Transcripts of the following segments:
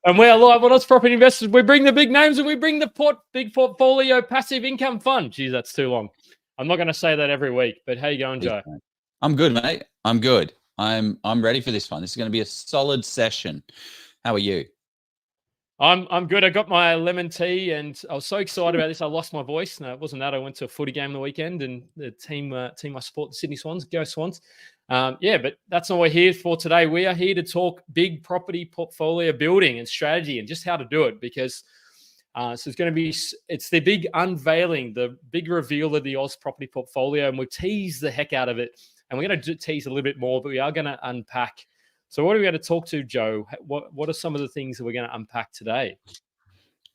And we are live on Oz Property Investors. We bring the big names and we bring the big portfolio passive income fund. Geez, that's too long. I'm not going to say that every week, but how you going, Joe? I'm good, mate. I'm good. I'm ready for this one. This is going to be a solid session. How are you? I'm good. I got my lemon tea and I was so excited about this. I lost my voice. No, it wasn't that. I went to a footy game the weekend and the team I support, the Sydney Swans, go Swans. But that's not what we're here for today. We are here to talk big property portfolio building and strategy and just how to do it, because so it's the big unveiling, the big reveal of the Oz property portfolio, and we'll tease the heck out of it. And we're going to tease a little bit more, but we are going to unpack. So what are we going to talk to, Joe? What are some of the things that we're going to unpack today?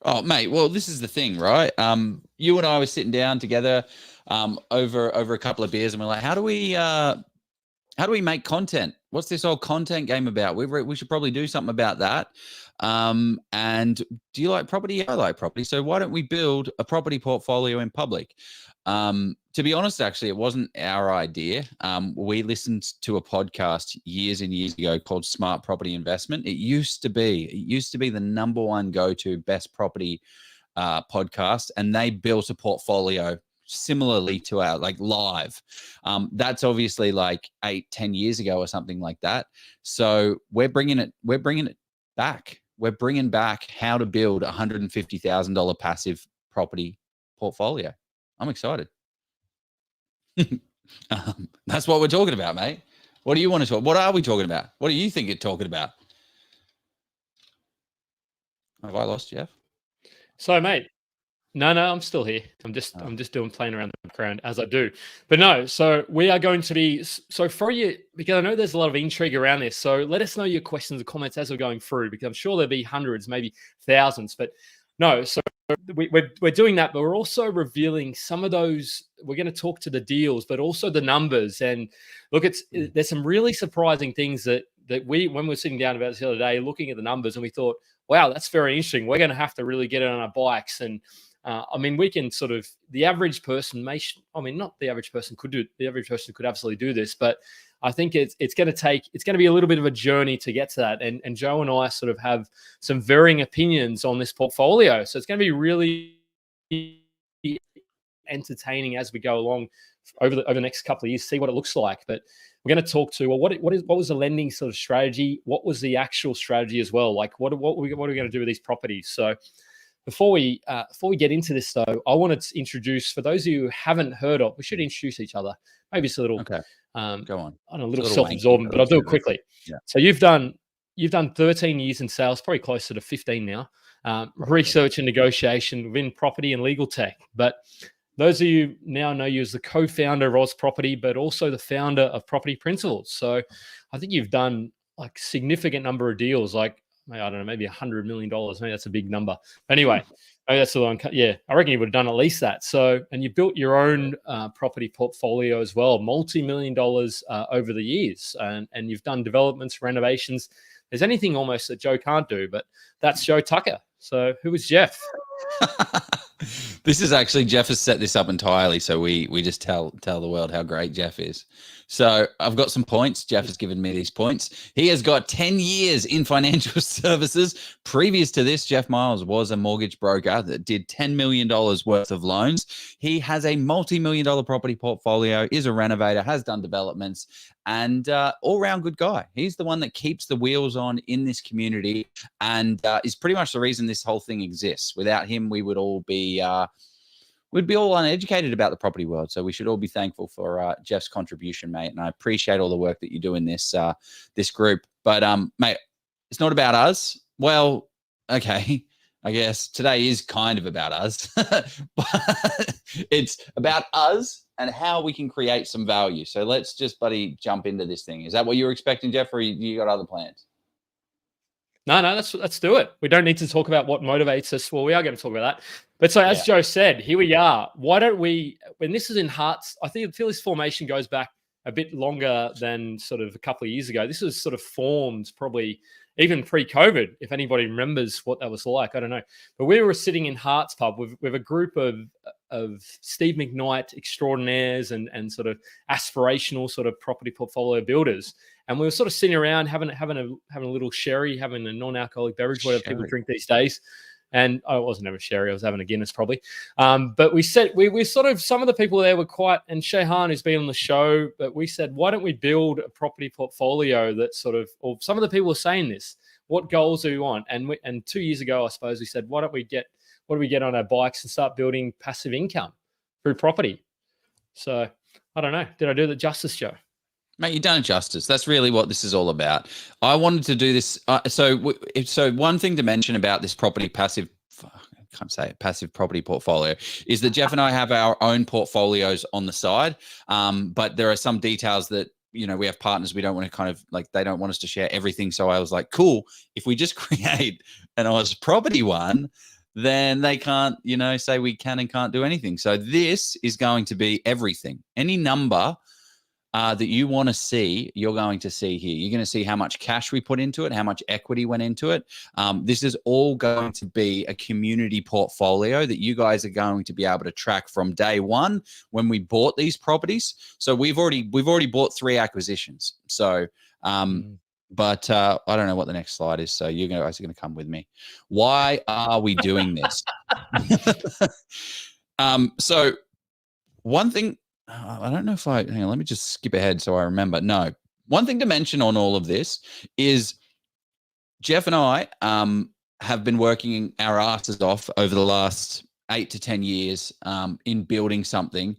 Oh, mate. Well, this is the thing, right? You and I were sitting down together over a couple of beers, and we're like, how do we make content? What's this whole content game about? We should probably do something about that. And do you like property? I like property. So why don't we build a property portfolio in public? To be honest, actually, it wasn't our idea. We listened to a podcast years and years ago called Smart Property Investment. It used to be the number one go-to best property podcast, and they built a portfolio similarly to our live. That's obviously like 8-10 years ago or something like that. So we're bringing it back. We're bringing back how to build $150,000 passive property portfolio. I'm excited. That's what we're talking about, mate. What do you want to talk? What are we talking about? What do you think you're talking about? Have I lost Jeff? So, mate, no, I'm still here. I'm just playing around the background as I do. But no, so we are going to be, so for you, because I know there's a lot of intrigue around this. So let us know your questions and comments as we're going through, because I'm sure there'll be hundreds, maybe thousands. But no, so we're doing that, but we're also revealing some of those. We're going to talk to the deals, but also the numbers. And look, there's some really surprising things that when we were sitting down about this the other day, looking at the numbers, and we thought, wow, that's very interesting. We're going to have to really get it on our bikes. And we can sort of, the average person not the average person could do it. The average person could absolutely do this, but I think it's going to be a little bit of a journey to get to that. And Joe and I sort of have some varying opinions on this portfolio. So it's going to be really entertaining as we go along over the next couple of years, see what it looks like. But we're going to talk to, well, what was the lending sort of strategy? What was the actual strategy as well? Like what are we going to do with these properties? So before we get into this, though, I wanted to introduce, for those of you who haven't heard of, we should introduce each other. Maybe it's a little, okay. Go on. I don't know, a little self-absorbent, but I'll do it quickly. Yeah. So you've done 13 years in sales, probably closer to 15 now. Research and negotiation within property and legal tech. But those of you now know you as the co-founder of Oz Property, but also the founder of Property Principles. So I think you've done like significant number of deals, like, I don't know, maybe $100 million. Maybe that's a big number. Anyway, maybe that's the one. Yeah, I reckon you would have done at least that. So, and you built your own property portfolio as well, multi-million dollars over the years. And you've done developments, renovations. There's anything almost that Joe can't do, but that's Joe Tucker. So who is Jeff? This is actually, Jeff has set this up entirely, so we just tell the world how great Jeff is. So I've got some points. Jeff has given me these points. He has got 10 years in financial services. Previous to this, Jeff Miles was a mortgage broker that did $10 million worth of loans. He has a multi-million-dollar property portfolio, is a renovator, has done developments, and all-round good guy. He's the one that keeps the wheels on in this community, and is pretty much the reason this whole thing exists. Without him, we would all be we'd be all uneducated about the property world. So we should all be thankful for Jeff's contribution, mate. And I appreciate all the work that you do in this this group. But mate, it's not about us. Well, okay, I guess today is kind of about us, but it's about us and how we can create some value. So let's just jump into this thing. Is that what you were expecting, Jeff, or you got other plans? No, let's do it. We don't need to talk about what motivates us. Well, we are going to talk about that. But so as Joe said, here we are. Why don't we, when this is in Hearts, I feel this formation goes back a bit longer than sort of a couple of years ago. This was sort of formed probably even pre-COVID, if anybody remembers what that was like. I don't know. But we were sitting in Hearts Pub with a group of Steve McKnight extraordinaires and sort of aspirational sort of property portfolio builders. And we were sort of sitting around having a little sherry, having a non-alcoholic beverage, whatever people drink these days. And I wasn't having a sherry, I was having a Guinness probably. But we said, we sort of, some of the people there were quite, and Shehan who's been on the show, but we said, why don't we build a property portfolio that sort of, or some of the people were saying this, what goals do we want? And 2 years ago, I suppose we said, what do we get on our bikes and start building passive income through property? So I don't know. Did I do the justice, Joe? Mate, you've done it justice. That's really what this is all about. I wanted to do this. So one thing to mention about this passive property portfolio is that Jeff and I have our own portfolios on the side. But there are some details that, we have partners, we don't want to they don't want us to share everything. So I was like, cool, if we just create an Oz property one, then they can't, say we can and can't do anything. So this is going to be everything. Any number that you want to see, you're going to see here. You're going to see how much cash we put into it, how much equity went into it. This is all going to be a community portfolio that you guys are going to be able to track from day one when we bought these properties. So we've already bought 3 acquisitions. So, but I don't know what the next slide is. So you guys are going to come with me. Why are we doing this? So one thing. I don't know if hang on, let me just skip ahead so I remember. No, one thing to mention on all of this is Jeff and I have been working our asses off over the last 8 to 10 years in building something,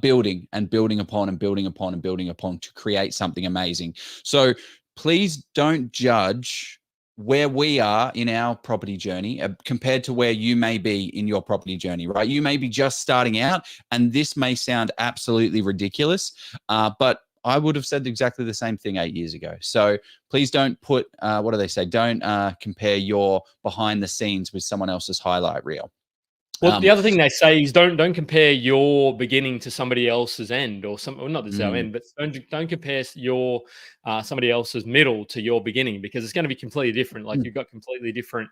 building upon to create something amazing. So please don't judge where we are in our property journey compared to where you may be in your property journey, right? You may be just starting out and this may sound absolutely ridiculous, but I would have said exactly the same thing 8 years ago. So please don't put, what do they say? Don't compare your behind the scenes with someone else's highlight reel. Well, the other thing they say is don't compare your beginning to somebody else's end, or not this our end, but don't compare your somebody else's middle to your beginning, because it's going to be completely different. Like you've got completely different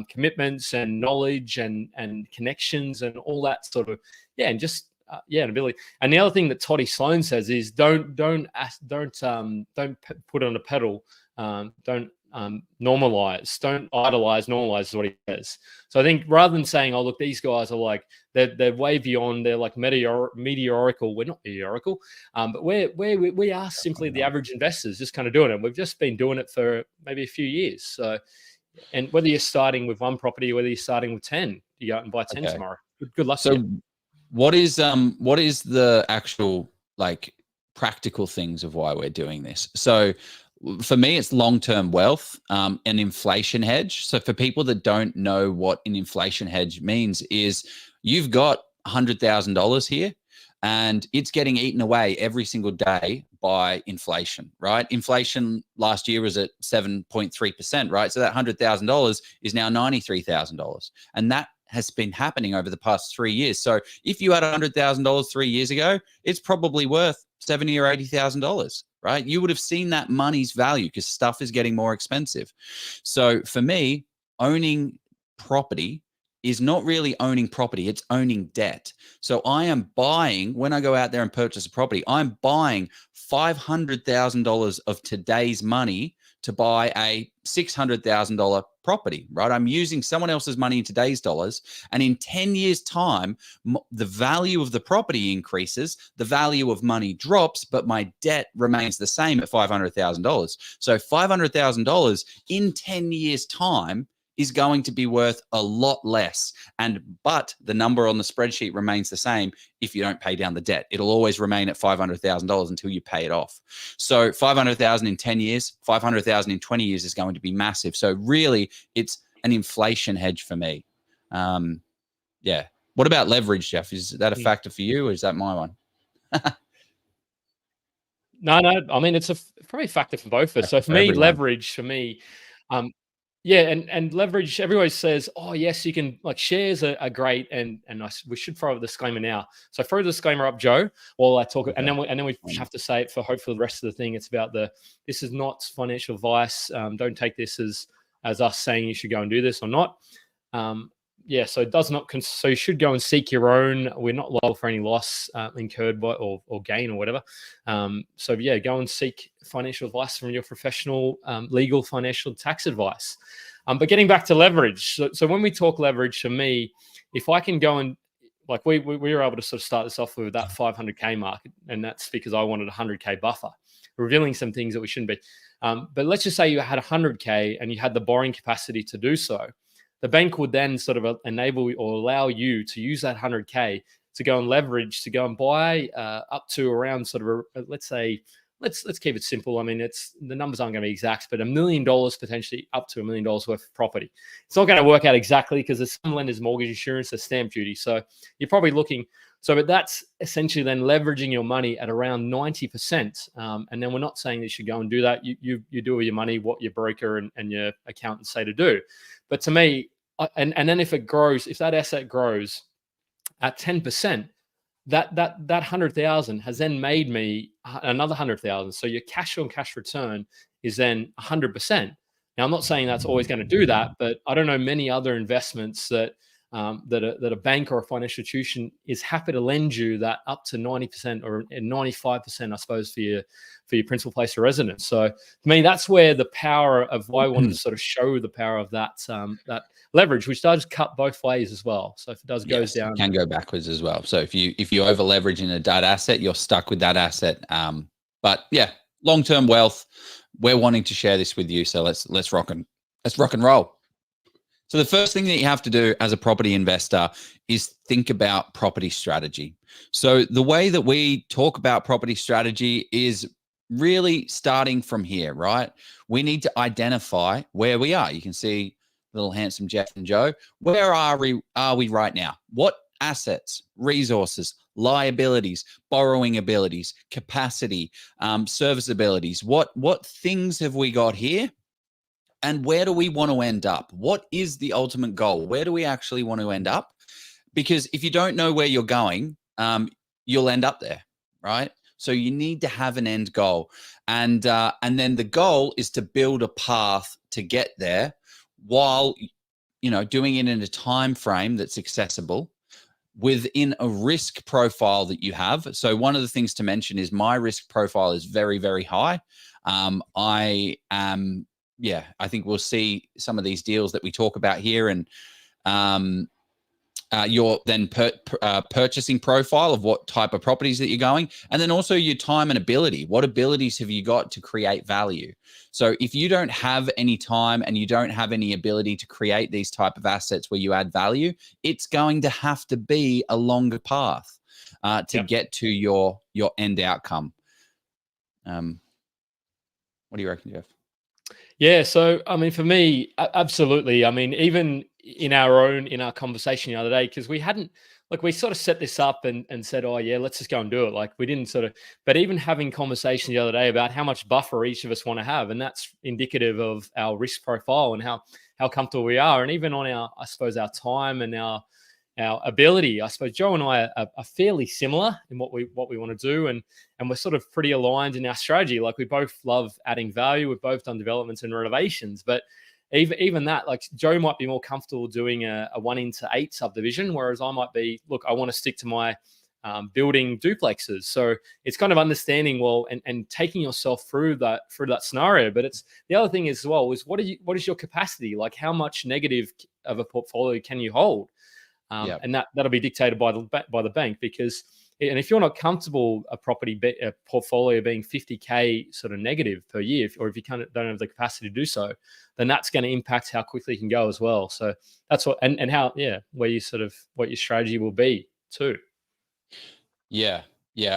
commitments and knowledge and connections and all that sort of and just and ability. And the other thing that Toddy Sloan says is don't put it on a pedal. Don't normalize, don't idolize, normalize is what he says. So I think rather than saying, oh, look, these guys are like, they're way beyond, they're like meteorical. We're not meteorical, but we are simply the average investors just kind of doing it. We've just been doing it for maybe a few years. So, and whether you're starting with 1 property, whether you're starting with 10, you go out and buy 10 tomorrow. Good luck. So what is the actual practical things of why we're doing this? So for me, it's long-term wealth, an inflation hedge. So for people that don't know what an inflation hedge means, is you've got $100,000 here and it's getting eaten away every single day by inflation, right? Inflation last year was at 7.3%, right? So that $100,000 is now $93,000. And that has been happening over the past 3 years. So if you had $100,000 3 years ago, it's probably worth $70,000 or $80,000, right? You would have seen that money's value because stuff is getting more expensive. So for me, owning property is not really owning property, it's owning debt. So I am buying, when I go out there and purchase a property, I'm buying $500,000 of today's money to buy a $600,000 property, right? I'm using someone else's money in today's dollars. And in 10 years' time, the value of the property increases, the value of money drops, but my debt remains the same at $500,000. So $500,000 in 10 years' time is going to be worth a lot less. But the number on the spreadsheet remains the same if you don't pay down the debt. It'll always remain at $500,000 until you pay it off. So $500,000 in 10 years, $500,000 in 20 years is going to be massive. So really, it's an inflation hedge for me. Yeah. What about leverage, Jeff? Is that a factor for you, or is that my one? No. I mean, it's probably a factor for both of us. So for me, leverage for me, and leverage, everybody says, oh, yes, you can, like, shares are great. And we should throw a disclaimer now. So throw the disclaimer up, Joe, while I talk. Okay. And then we have to say it for hopefully the rest of the thing. It's about this is not financial advice. Don't take this as us saying you should go and do this or not. yeah, so it does not. So you should go and seek your own. We're not liable for any loss incurred by or gain or whatever. So yeah, go and seek financial advice from your professional, legal, financial, tax advice. But getting back to leverage, so when we talk leverage, for me, if I can go and like we were able to sort of start this off with that 500K mark, and that's because I wanted a 100K buffer, revealing some things that we shouldn't be. But let's just say you had 100K and you had the borrowing capacity to do so. The bank would then sort of enable or allow you to use that 100K to go and leverage, to go and buy up to around sort of, let's say, let's keep it simple. I mean, it's the numbers aren't going to be exact, but $1 million, potentially up to $1 million worth of property. It's not going to work out exactly because there's some lenders' mortgage insurance, there's stamp duty. So you're probably looking. So, but that's essentially then leveraging your money at around 90%. And then we're not saying that you should go and do that. You do with your money what your broker and your accountant say to do. But to me, and then if it grows, if that asset grows at 10%, that 100,000 has then made me another 100,000. So your cash on cash return is then 100%. Now, I'm not saying that's always going to do that, but I don't know many other investments that a bank or a financial institution is happy to lend you that up to 90% or 95%, I suppose, for your principal place of residence. So, I mean, that's where the power of why I wanted to sort of show the power of that that leverage, which does cut both ways as well. So if it does goes down, it can go backwards as well. So if you over leverage in a debt asset, you're stuck with that asset. But yeah, long term wealth. We're wanting to share this with you, so let's rock and roll. So the first thing that you have to do as a property investor is think about property strategy. So the way that we talk about property strategy is really starting from here, right? We need to identify where we are. You can see little handsome Jeff and Joe. Where are we right now? What assets, resources, liabilities, borrowing abilities, capacity, serviceabilities? What things have we got here? And where do we want to end up? What is the ultimate goal? Where do we actually want to end up? Because if you don't know where you're going, you'll end up there, right? So you need to have an end goal, and then the goal is to build a path to get there, while doing it in a time frame that's accessible within a risk profile that you have. So one of the things to mention is my risk profile is very, very high. I think we'll see some of these deals that we talk about here, and your then purchasing profile of what type of properties that you're going, and then also your time and ability. What abilities have you got to create value? So if you don't have any time and you don't have any ability to create these type of assets where you add value, it's going to have to be a longer path to get to your end outcome. What do you reckon, Jeff? Yeah, so I mean, for me, absolutely. I mean, even in our conversation the other day, because we hadn't, like, we sort of set this up and said, oh yeah, let's just go and do it. Like, we didn't sort of, but even having conversation the other day about how much buffer each of us want to have, and that's indicative of our risk profile and how comfortable we are, and even on our, I suppose, our time and our ability. I suppose Joe and I are fairly similar in what we want to do, and we're sort of pretty aligned in our strategy. Like, we both love adding value. We've both done developments and renovations, but even that, like, Joe might be more comfortable doing a 1:8 subdivision, whereas I might be, look, I want to stick to my building duplexes. So it's kind of understanding and taking yourself through that scenario. But it's the other thing as well is what is your capacity? Like, how much negative of a portfolio can you hold? And that'll be dictated by the bank, because if you're not comfortable a portfolio being 50K sort of negative per year, or if you don't have the capacity to do so, then that's going to impact how quickly you can go as well. So that's what and how where you sort of what your strategy will be too. Yeah.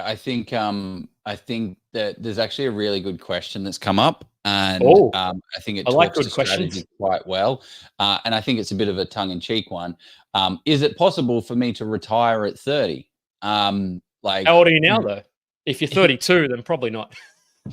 I think that there's actually a really good question that's come up, and I think it talks to strategy quite well, and I think it's a bit of a tongue-in-cheek one. Is it possible for me to retire at 30? Like, how old are you now, though? If you're 32, then probably not.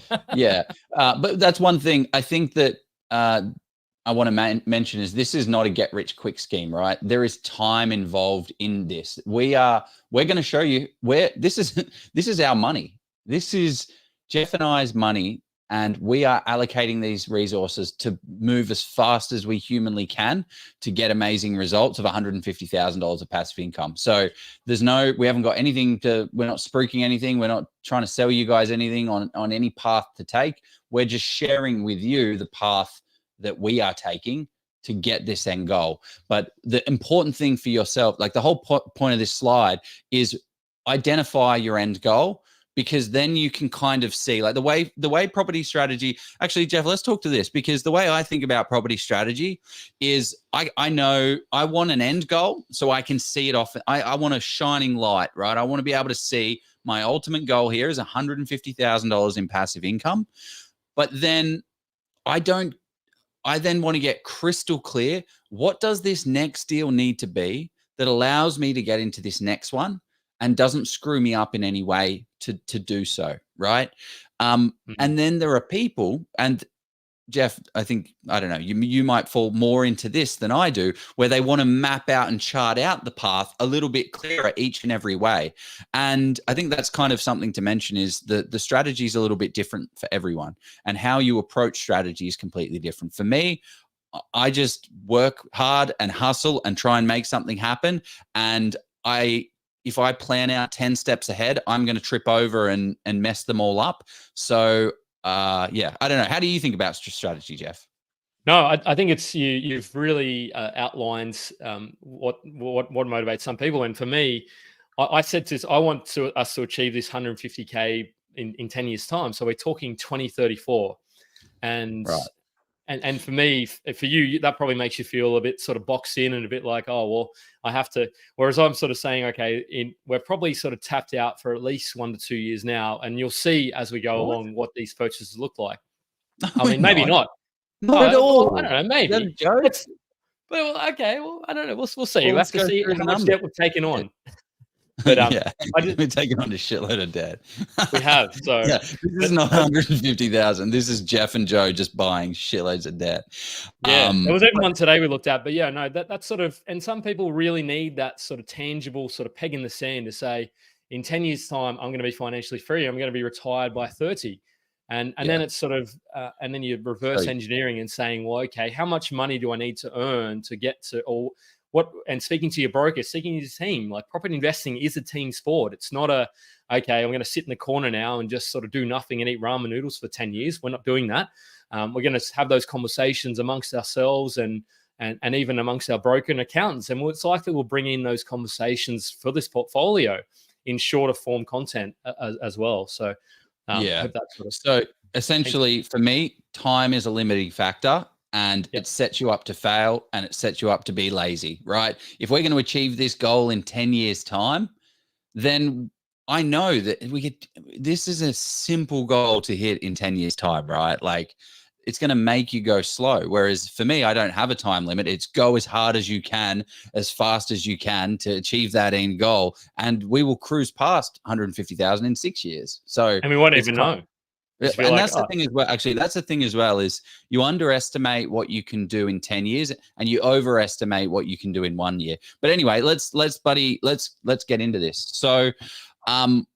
But that's one thing I think that I want to mention is this is not a get-rich-quick scheme, right? There is time involved in this. We're going to show you where this is our money. This is Jeff and I's money And we are allocating these resources to move as fast as we humanly can to get amazing results of $150,000 of passive income. So we haven't got anything we're not spruiking anything. We're not trying to sell you guys anything on any path to take. We're just sharing with you the path that we are taking to get this end goal. But the important thing for yourself, like the whole point of this slide, is identify your end goal, because then you can kind of see, like, the way property strategy. Actually, Jeff, let's talk to this, because the way I think about property strategy is I know I want an end goal so I can see it off. I want a shining light, right? I want to be able to see my ultimate goal here is $150,000 in passive income. But then I then want to get crystal clear. What does this next deal need to be that allows me to get into this next one and doesn't screw me up in any way to do so, right? And then there are people, and Jeff, I don't know, you might fall more into this than I do, where they want to map out and chart out the path a little bit clearer each and every way. And I think that's kind of something to mention, is the strategy is a little bit different for everyone, and how you approach strategy is completely different. For me, I just work hard and hustle and try and make something happen. And if I plan out 10 steps ahead, I'm going to trip over and mess them all up. So yeah, I don't know. How do you think about strategy, Jeff? No, I think it's you've really outlined what motivates some people. And for me, I said to this, I want us to achieve this 150K in 10 years time. So we're talking 2034. And right. And for me, for you, that probably makes you feel a bit sort of boxed in and a bit like, oh, well, I have to. Whereas I'm sort of saying, okay, we're probably sort of tapped out for at least 1 to 2 years now. And you'll see as we go along what these purchases look like. I mean, maybe not. Not at all. I don't know, maybe. Well, okay. Well, I don't know. We'll see. We'll have to see how much debt we've taken on. But yeah, we're taking on a shitload of debt. We have. So yeah, this is not 150,000. This is Jeff and Joe just buying shitloads of debt. Yeah, there was even one today we looked at, but yeah, no, that's sort of, and some people really need that sort of tangible sort of peg in the sand to say, in 10 years' time, I'm going to be financially free. I'm going to be retired by 30. And then it's sort of, and then you're reverse engineering and saying, well, okay, how much money do I need to earn to get to, or what, and speaking to your broker, speaking to your team, like property investing is a team sport. It's not okay, I'm going to sit in the corner now and just sort of do nothing and eat ramen noodles for 10 years. We're not doing that. We're going to have those conversations amongst ourselves and even amongst our broker and accountants. And it's likely we'll bring in those conversations for this portfolio in shorter form content as well. So yeah. So essentially for me, time is a limiting factor. And it sets you up to fail, and it sets you up to be lazy, right? If we're going to achieve this goal in 10 years' time, then I know that this is a simple goal to hit in 10 years' time, right? Like, it's going to make you go slow. Whereas for me, I don't have a time limit. It's go as hard as you can, as fast as you can to achieve that end goal. And we will cruise past 150,000 in 6 years. So, and we won't even know. And that's the thing as well. Actually, that's the thing as well, is you underestimate what you can do in 10 years and you overestimate what you can do in 1 year. But anyway, let's get into this. So, finance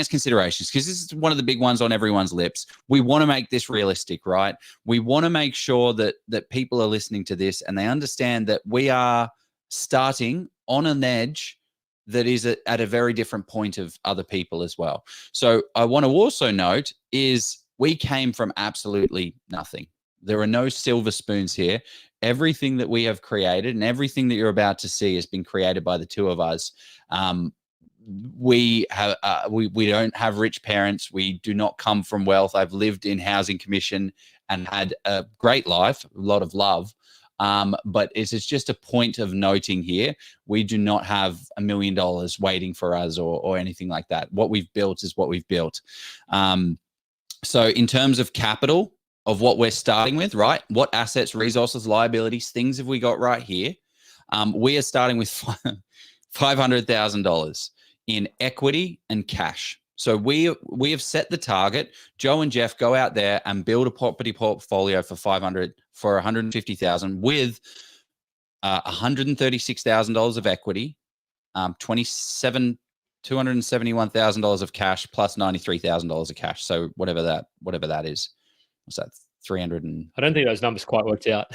considerations, because this is one of the big ones on everyone's lips. We want to make this realistic, right? We want to make sure that people are listening to this and they understand that we are starting on an edge that is at a very different point of other people as well. So I want to also note is we came from absolutely nothing. There are no silver spoons here. Everything that we have created and everything that you're about to see has been created by the two of us. We don't have rich parents. We do not come from wealth. I've lived in housing commission and had a great life, a lot of love. But it's just a point of noting here. We do not have $1 million waiting for us or anything like that. What we've built is what we've built. So in terms of capital of what we're starting with, right? What assets, resources, liabilities, things have we got right here? We are starting with $500,000 in equity and cash. So we have set the target. Joe and Jeff go out there and build a property portfolio for $150,000 with $136,000 of equity, 27 $271,000 of cash plus $93,000 of cash. So whatever that is. What's that? 300 and I don't think those numbers quite worked out.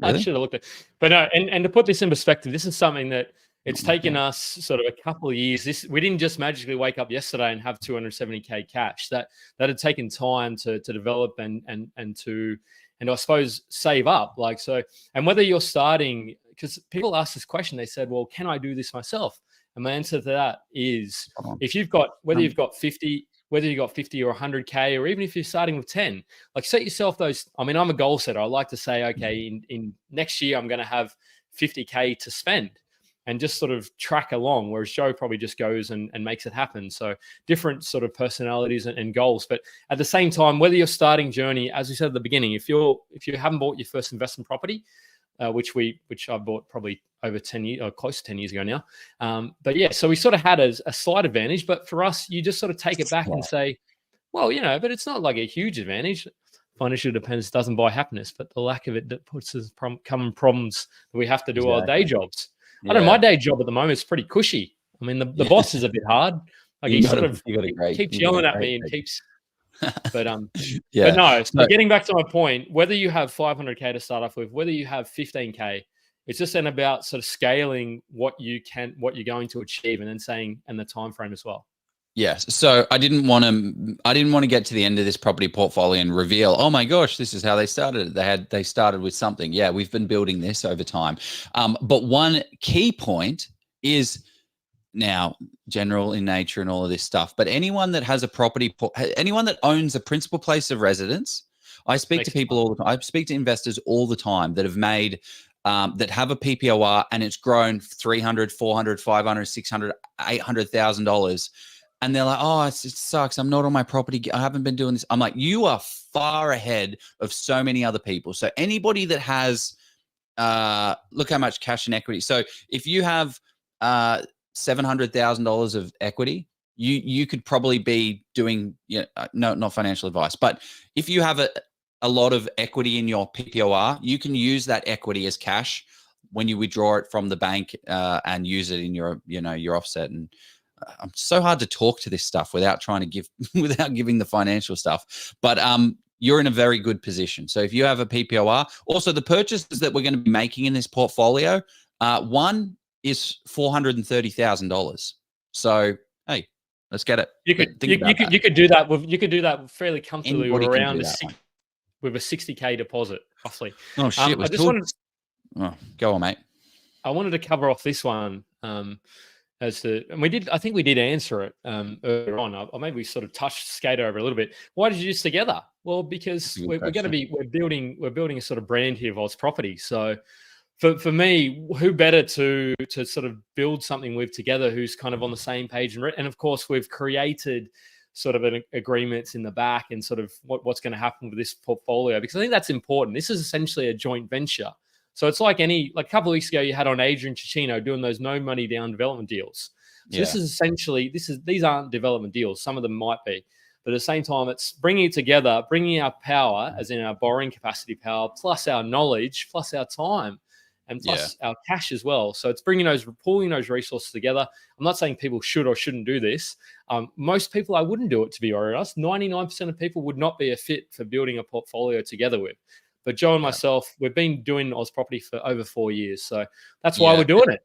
I really? should have looked at, but no. And to put this in perspective, this is something that it's Oh my taken God. us sort of a couple of years. We didn't just magically wake up yesterday and have 270K cash. That had taken time to develop and to, and I suppose save up. Like, so, and whether you're starting, because people ask this question, they said, well, can I do this myself? And my answer to that is, if you've got, whether you've got 50 or 100K, or even if you're starting with 10, like set yourself those. I mean, I'm a goal setter. I like to say, okay, in next year, I'm going to have 50K to spend, and just sort of track along, whereas Joe probably just goes and makes it happen. So different sort of personalities and goals. But at the same time, whether you're starting journey, as we said at the beginning, if you haven't bought your first investment property, which I bought probably over 10 years, or close to 10 years ago now. But yeah, so we sort of had a slight advantage, but for us, you just sort of take it back and say, well, but it's not like a huge advantage. Financial dependence doesn't buy happiness, but the lack of it that puts us common problems that we have to do our day jobs. Yeah. I don't know, my day job at the moment is pretty cushy. I mean, the boss is a bit hard. Like he sort of keeps yelling at me and keeps, but but no. So getting back to my point, whether you have 500K to start off with, whether you have 15K, it's just then about sort of scaling what you're going to achieve, and then saying, and the time frame as well. Yes. So I didn't want to get to the end of this property portfolio and reveal, oh my gosh, this is how they started. They started with something. Yeah, we've been building this over time. But one key point is now general in nature and all of this stuff. But anyone that has a property, anyone that owns a principal place of residence, I speak to people all the time. I speak to investors all the time that have made that have a PPOR and it's grown $300, $400, $500, $600, $800,000. And they're like, oh, it sucks. I'm not on my property. I haven't been doing this. I'm like, you are far ahead of so many other people. So anybody that has, look how much cash and equity. So if you have $700,000 of equity, you could probably be doing, no, not financial advice, but if you have a lot of equity in your PPOR, you can use that equity as cash when you withdraw it from the bank and use it in your, your offset. And I'm so hard to talk to this stuff without trying to without giving the financial stuff. But you're in a very good position. So if you have a PPOR, also the purchases that we're going to be making in this portfolio, one is $430,000. So hey, let's get it. You could do that fairly comfortably with around with a 60K deposit, roughly. Oh shit! Go on, mate. I wanted to cover off this one. I think we did answer it earlier on, or maybe we sort of touched skate over a little bit. Why did you do this together? Well, because we're building a sort of brand here of Oz Property. So for me, who better to sort of build something with together who's kind of on the same page, and of course we've created sort of an agreements in the back and sort of what's going to happen with this portfolio, because I think that's important. This is essentially a joint venture. So it's like a couple of weeks ago, you had on Adrian Cicchino doing those no money down development deals. So this is essentially, these aren't development deals. Some of them might be, but at the same time, it's bringing it together, bringing our power, as in our borrowing capacity power, plus our knowledge, plus our time, and plus our cash as well. So it's pulling those resources together. I'm not saying people should or shouldn't do this. Most people, I wouldn't do it, to be honest. 99% of people would not be a fit for building a portfolio together with. But Joe and myself, we've been doing Oz Property for over 4 years. So that's why we're doing it.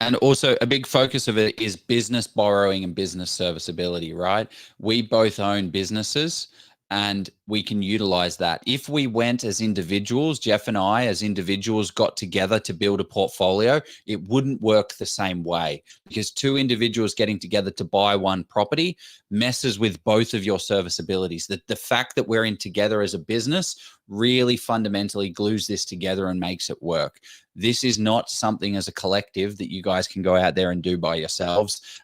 And also a big focus of it is business borrowing and business serviceability, right? We both own businesses and we can utilize that. If we went as individuals, Jeff and I as individuals got together to build a portfolio, it wouldn't work the same way, because two individuals getting together to buy one property messes with both of your serviceabilities. The fact that we're in together as a business really fundamentally glues this together and makes it work. This is not something as a collective that you guys can go out there and do by yourselves.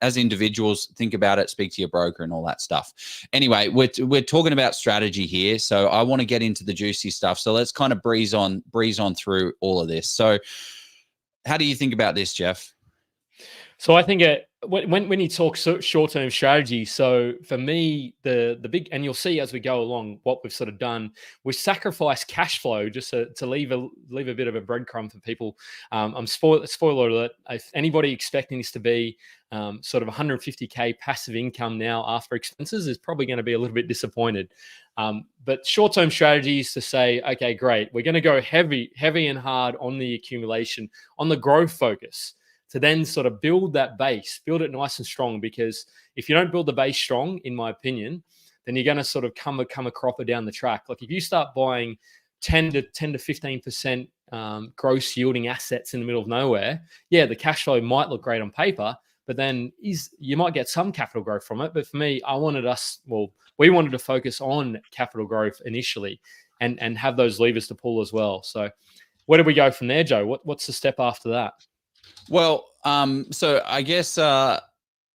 As individuals, think about it, speak to your broker and all that stuff. Anyway, we're talking about strategy here, so I want to get into the juicy stuff. So let's kind of breeze on through all of this. So how do you think about this, Jeff? So I think when you talk short-term strategy, so for me, the big, and you'll see as we go along what we've sort of done, we sacrifice cash flow just to leave a bit of a breadcrumb for people. I'm spoiler alert. If anybody expecting this to be sort of 150K passive income now after expenses is probably going to be a little bit disappointed. But short-term strategies to say, okay, great, we're going to go heavy and hard on the accumulation, on the growth focus, to then sort of build that base, build it nice and strong. Because if you don't build the base strong, in my opinion, then you're going to sort of come a cropper down the track. Like if you start buying 10 to 15% gross yielding assets in the middle of nowhere, yeah, the cash flow might look great on paper, but then you might get some capital growth from it. But for me, we wanted to focus on capital growth initially and have those levers to pull as well. So where do we go from there, Joe? What's the step after that? Well, so I guess so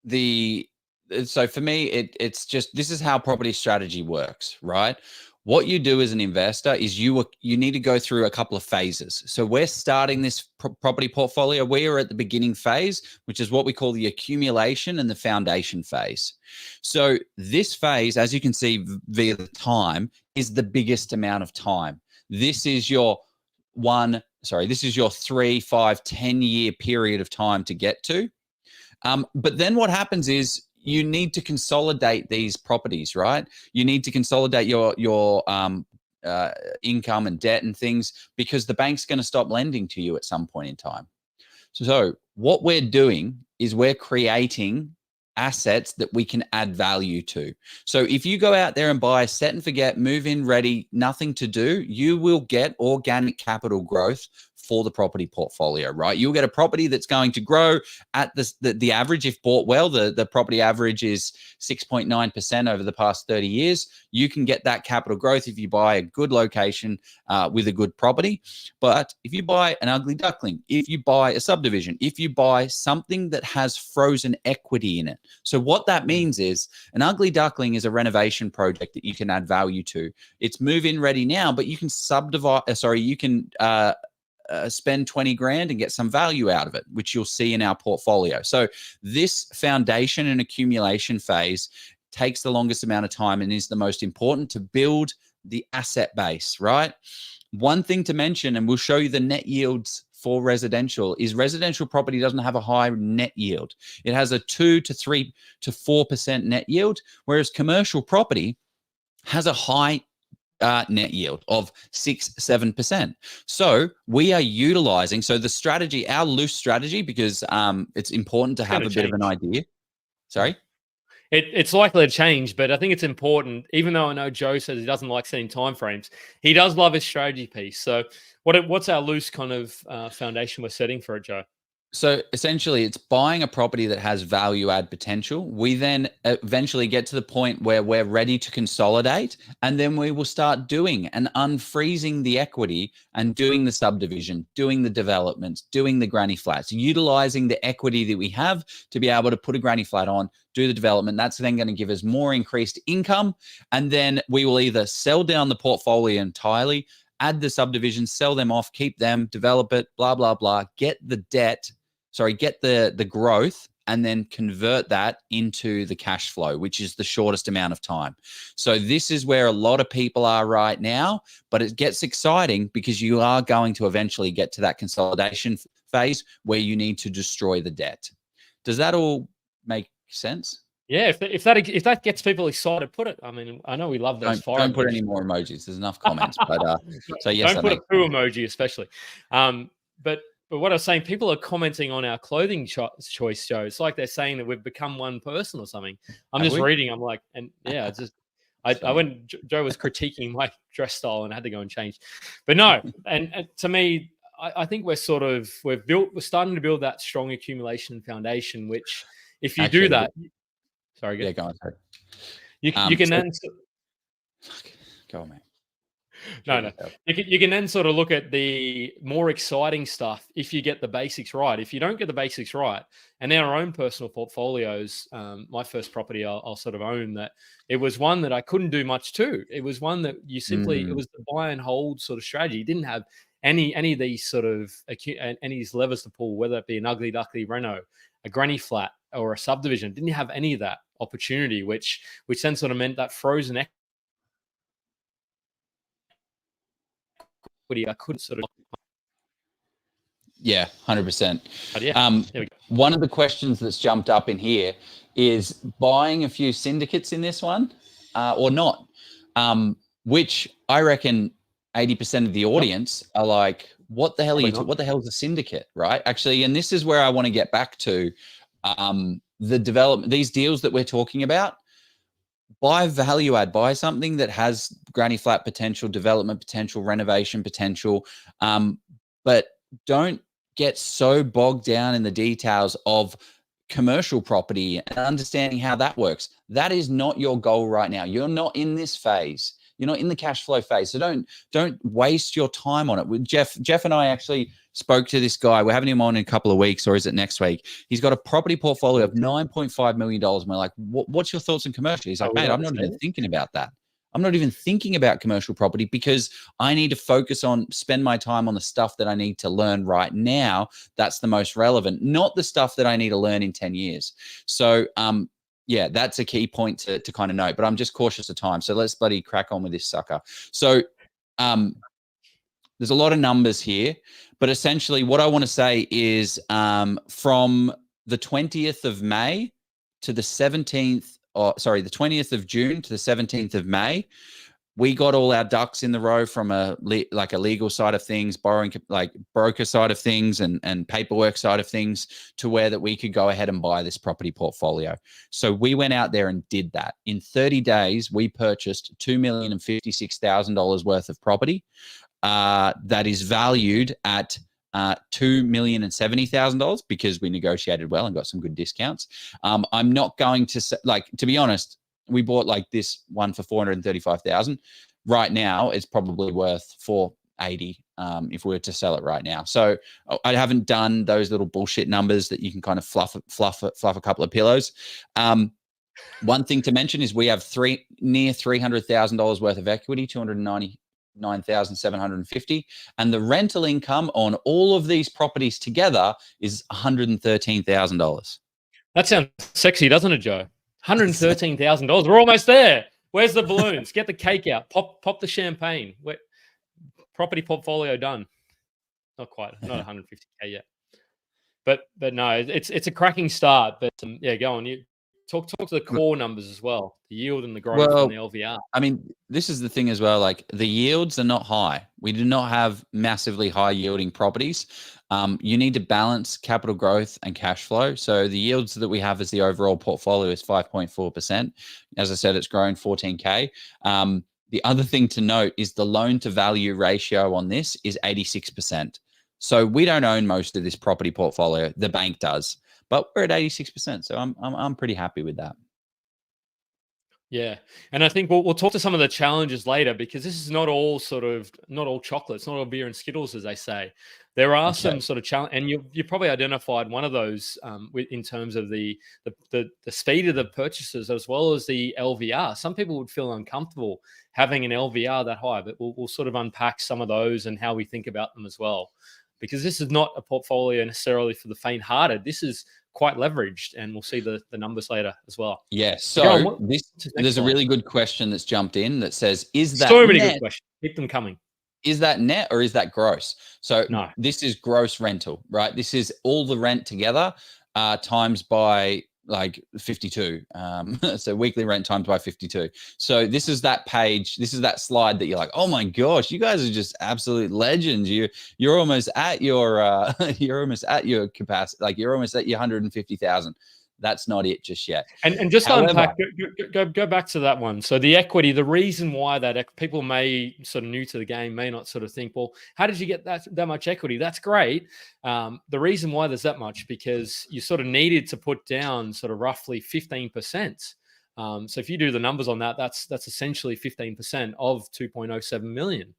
for me, it's just, this is how property strategy works, right? What you do as an investor is you need to go through a couple of phases. So we're starting this property portfolio. We are at the beginning phase, which is what we call the accumulation and the foundation phase. So this phase, as you can see via the time, is the biggest amount of time. This is your 3, 5, 10-year period of time to get to. But then what happens is you need to consolidate these properties, right? You need to consolidate your income and debt and things, because the bank's going to stop lending to you at some point in time. So what we're doing is we're creating assets that we can add value to. So if you go out there and buy a set and forget, move in ready, nothing to do, you will get organic capital growth for the property portfolio, right? You'll get a property that's going to grow at the average. If bought well, the property average is 6.9% over the past 30 years. You can get that capital growth if you buy a good location with a good property. But if you buy an ugly duckling, if you buy a subdivision, if you buy something that has frozen equity in it. So what that means is an ugly duckling is a renovation project that you can add value to. It's move-in ready now, but you can spend 20 grand and get some value out of it, which you'll see in our portfolio. So this foundation and accumulation phase takes the longest amount of time and is the most important to build the asset base, right? One thing to mention, and we'll show you the net yields for residential, is residential property doesn't have a high net yield. It has a 2 to 3 to 4% net yield, whereas commercial property has a high net yield of 6-7%. So we are utilizing, so the strategy, our loose strategy, because it's important to have a bit of an idea. Sorry? It's likely to change, but I think it's important, even though I know Joe says he doesn't like setting timeframes, he does love his strategy piece. So what's our loose kind of foundation we're setting for it, Joe? So essentially, it's buying a property that has value add potential. We then eventually get to the point where we're ready to consolidate, and then we will start doing and unfreezing the equity and doing the subdivision, doing the developments, doing the granny flats, utilizing the equity that we have to be able to put a granny flat on, do the development. That's then going to give us more increased income. And then we will either sell down the portfolio entirely, add the subdivisions, sell them off, keep them, develop it, blah, blah, blah, get the growth, and then convert that into the cash flow, which is the shortest amount of time. So this is where a lot of people are right now, but it gets exciting because you are going to eventually get to that consolidation phase where you need to destroy the debt. Does that all make sense? Yeah, if that gets people excited, put it. I mean, I know we love those. Don't put any more emojis. There's enough comments, but so yes, don't put a poo emoji, especially. But what I was saying, people are commenting on our clothing choice, Joe. It's like they're saying that we've become one person or something. I'm just reading. I'm like, and yeah, it's just. I went. Joe was critiquing my dress style, and I had to go and change. But no, and to me, I think we're starting to build that strong accumulation foundation. Which, if you do that. Sorry, yeah, go on. Sorry. You can then go on, man. No. You can then sort of look at the more exciting stuff if you get the basics right. If you don't get the basics right, and in our own personal portfolios, my first property I'll sort of own that it was one that I couldn't do much to. It was one that you simply it was the buy and hold sort of strategy. You didn't have any of these sort of any of these levers to pull, whether it be an ugly duckly reno, a granny flat, or a subdivision. Didn't have any of that opportunity, which then sort of meant that frozen equity I couldn't sort of. Yeah, 100%. But yeah, there we go. One of the questions that's jumped up in here is buying a few syndicates in this one or not, which I reckon 80% of the audience are like, what the hell are you what the hell is a syndicate, right? Actually, and this is where I want to get back to the development, these deals that we're talking about. Buy value add, buy something that has granny flat potential, development potential, renovation potential, but don't get so bogged down in the details of commercial property and understanding how that works. That is not your goal right now. You're not in this phase. You're not in the cash flow phase. So don't waste your time on it. With Jeff and I actually spoke to this guy. We're having him on in a couple of weeks, or is it next week? He's got a property portfolio of $9.5 million. And we're like, what's your thoughts on commercial? He's like, mate, I'm not even thinking about that. I'm not even thinking about commercial property because I need to focus on, spend my time on the stuff that I need to learn right now. That's the most relevant, not the stuff that I need to learn in 10 years. So, yeah, that's a key point to kind of note, but I'm just cautious of time. So let's bloody crack on with this sucker. So, there's a lot of numbers here, but essentially what I want to say is from the 20th of May to the 17th, the 20th of June to the 17th of May, we got all our ducks in the row from a legal side of things, borrowing, like broker side of things and paperwork side of things, to where that we could go ahead and buy this property portfolio. So we went out there and did that. In 30 days, we purchased $2,056,000 worth of property that is valued at $2,070,000 because we negotiated well and got some good discounts. I'm not going to say, to be honest, we bought like this one for $435,000. Right now, it's probably worth $480 if we were to sell it right now. So I haven't done those little bullshit numbers that you can kind of fluff a couple of pillows. One thing to mention is we have near $300,000 worth of equity, $299,750, and the rental income on all of these properties together is $113,000. That sounds sexy, doesn't it, Joe? $113,000. We're almost there. Where's the balloons? Get the cake out. Pop the champagne. Property portfolio done. Not quite. Not 150K yet. But no, it's a cracking start. But yeah, go on. You talk to the core numbers as well. The yield and the growth and the LVR. I mean, this is the thing as well. Like, the yields are not high. We do not have massively high yielding properties. You need to balance capital growth and cash flow. So the yields that we have as the overall portfolio is 5.4%. As I said, it's grown 14K. The other thing to note is the loan to value ratio on this is 86%. So we don't own most of this property portfolio. The bank does, but we're at 86%. So I'm pretty happy with that. Yeah. And I think we'll talk to some of the challenges later, because this is not all chocolates, not all beer and Skittles, as they say. There are some sort of challenge, and you probably identified one of those in terms of the speed of the purchases as well as the LVR. Some people would feel uncomfortable having an LVR that high, but we'll sort of unpack some of those and how we think about them as well, because this is not a portfolio necessarily for the faint-hearted. This is quite leveraged, and we'll see the numbers later as well. Yes. So there's a really good question that's jumped in that says, is that so many good questions? Keep them coming. Is that net or is that gross? So no, this is gross rental, right? This is all the rent together times by like 52. So weekly rent times by 52. So this is that page. This is that slide that you're like, oh my gosh, you guys are just absolute legends. You're almost at your capacity. Like, you're almost at your 150,000. That's not it just yet. And just unpack, go back to that one. So the equity, the reason why that people may sort of new to the game may not sort of think, well, how did you get that much equity? That's great. The reason why there's that much, because you sort of needed to put down sort of roughly 15%. So if you do the numbers on that, that's essentially 15% of 2.07 million.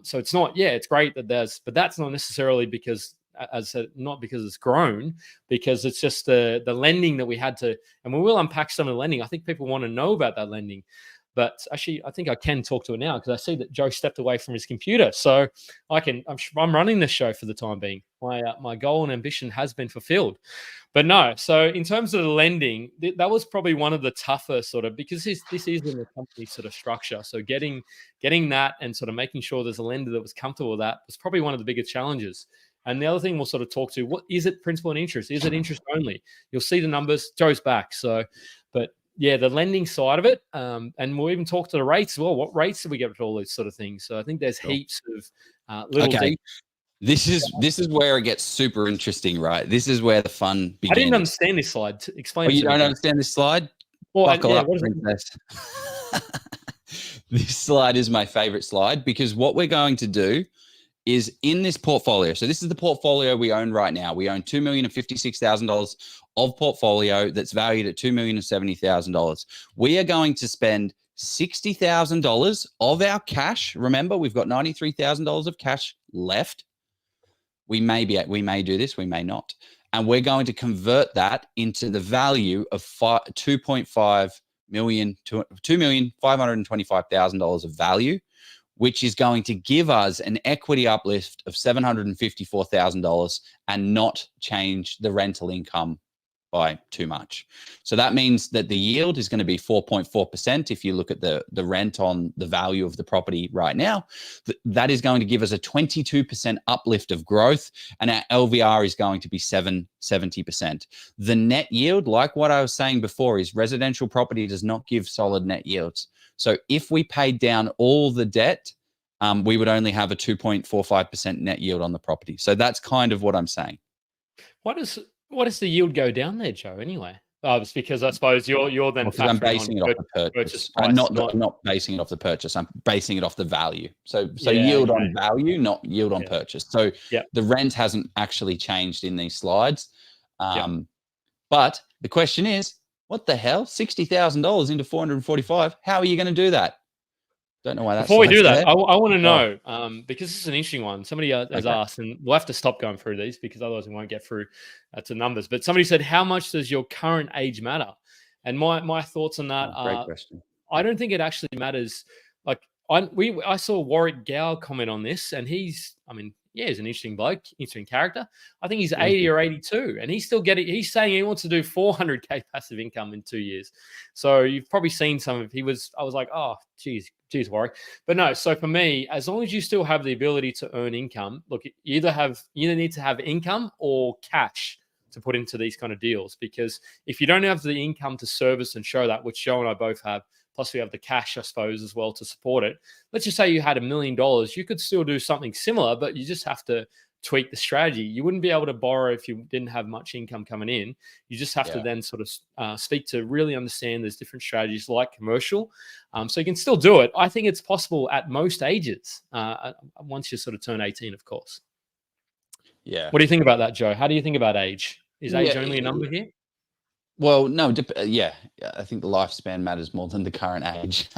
So it's not, it's great that but that's not necessarily because, as I said, not because it's grown, because it's just the lending that we had to, and we will unpack some of the lending. I think people want to know about that lending. But actually, I think I can talk to it now because I see that Joe stepped away from his computer. So I'm running this show for the time being. My goal and ambition has been fulfilled. But no, so in terms of the lending, that was probably one of the tougher sort of, because this is in the company sort of structure. So getting that and sort of making sure there's a lender that was comfortable with that was probably one of the biggest challenges. And the other thing we'll sort of talk to, what is it, principal and interest? Is it interest only? You'll see the numbers, Joe's back. So, but yeah, the lending side of it, and we'll even talk to the rates as well. What rates do we get for all these sort of things? So I think there's heaps of little Okay. deep. This is where it gets super interesting, right? This is where the fun begins. I didn't understand this slide. Explain. Oh, you don't understand this slide? Well, Buckle up, princess. This slide is my favorite slide because what we're going to do is in this portfolio. So this is the portfolio we own right now. We own $2,056,000 of portfolio that's valued at $2,070,000. We are going to spend $60,000 of our cash. Remember, we've got $93,000 of cash left. We may do this, we may not. And we're going to convert that into the value of $2.5 million to $2,525,000 of value, which is going to give us an equity uplift of $754,000 and not change the rental income by too much. So that means that the yield is going to be 4.4%. If you look at the rent on the value of the property right now, that is going to give us a 22% uplift of growth, and our LVR is going to be 70%. The net yield, like what I was saying before, is residential property does not give solid net yields. So if we paid down all the debt, we would only have a 2.45% net yield on the property. So that's kind of what I'm saying. What does the yield go down there, Joe? Anyway, it's because I suppose you're then I'm basing it off the purchase. I'm not basing it off the purchase. I'm basing it off the value. So yield on value, not yield on purchase. So the rent hasn't actually changed in these slides. But the question is, what the hell? $60,000 into 445. How are you going to do that? Don't know why that's. Before we do that, I want to know, because this is an interesting one. Somebody has asked, and we'll have to stop going through these because otherwise we won't get through to numbers. But somebody said, how much does your current age matter? And my thoughts on that are, great question. I don't think it actually matters. Like I saw Warwick Gow comment on this, and he's an interesting bloke, interesting character. I think he's 80 or 82, and he's still getting. He's saying he wants to do 400K passive income in 2 years. So you've probably seen some of. I was like, oh, geez, Warwick. But no. So for me, as long as you still have the ability to earn income, look, you either need to have income or cash to put into these kind of deals. Because if you don't have the income to service and show that, which Joe and I both have. Plus, we have the cash, I suppose, as well to support it. Let's just say you had $1 million. You could still do something similar, but you just have to tweak the strategy. You wouldn't be able to borrow if you didn't have much income coming in. You just have to then sort of speak to really understand there's different strategies like commercial. So you can still do it. I think it's possible at most ages, once you sort of turn 18, of course. Yeah. What do you think about that, Joe? How do you think about age? Is age only a number here? Well, no, I think the lifespan matters more than the current age.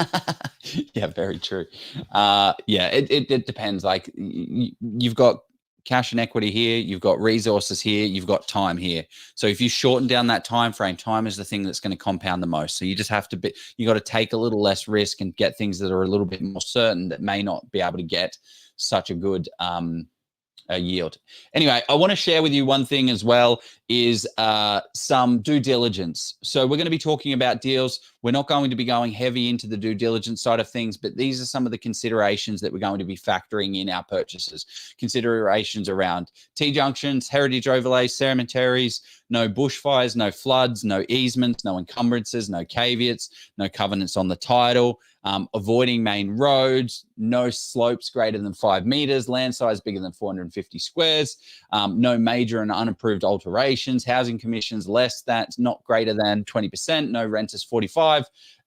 Yeah, very true. It depends. Like you've got cash and equity here, you've got resources here, you've got time here. So if you shorten down that time frame, time is the thing that's going to compound the most. So you just have to you got to take a little less risk and get things that are a little bit more certain that may not be able to get such a good yield. Anyway, I want to share with you one thing as well is some due diligence. So we're going to be talking about deals. We're not going to be going heavy into the due diligence side of things, but these are some of the considerations that we're going to be factoring in our purchases. Considerations around T-junctions, heritage overlays, cemeteries, no bushfires, no floods, no easements, no encumbrances, no caveats, no covenants on the title, avoiding main roads, no slopes greater than 5 meters, land size bigger than 450 squares, no major and unapproved alterations, housing commissions less than, not greater than 20%, no renters 45,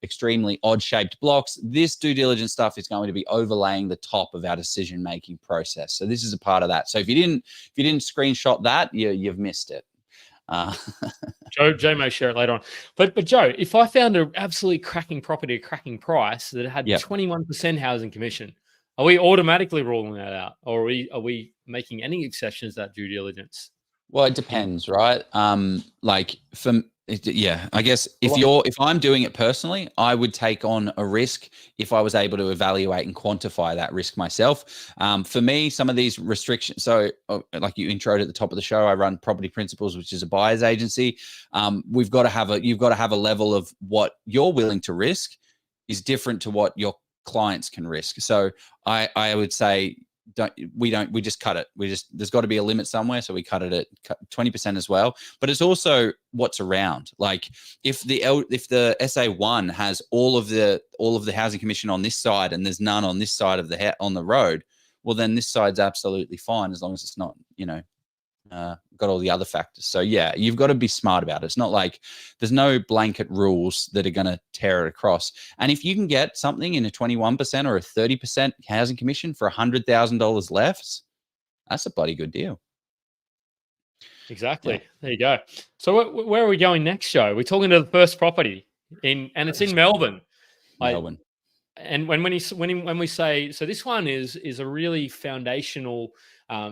extremely odd-shaped blocks. This due diligence stuff is going to be overlaying the top of our decision-making process. So this is a part of that. So if you didn't screenshot that, you've missed it. Joe may share it later on. But Joe, if I found an absolutely cracking property, a cracking price that had 21% housing commission, are we automatically ruling that out, or are we making any exceptions to that due diligence? Well, it depends, right? Like Yeah, I guess if I'm doing it personally, I would take on a risk if I was able to evaluate and quantify that risk myself. For me, some of these restrictions. So, like you introed at the top of the show, I run Property Principles, which is a buyer's agency. You've got to have a level of what you're willing to risk is different to what your clients can risk. So, I would say we just cut it. There's got to be a limit somewhere, so we cut it at 20% as well. But it's also what's around. Like if the SA1 has all of the housing commission on this side and there's none on this side of on the road, well then this side's absolutely fine as long as it's not got all the other factors. So yeah, you've got to be smart about it. It's not like there's no blanket rules that are going to tear it across. And if you can get something in a 21% or a 30% housing commission for $100,000 left, that's a bloody good deal. Exactly. Yeah. There you go. So where are we going next, Joe? We're talking to the first property and it's in Melbourne. Melbourne. And when we say, so this one is a really foundational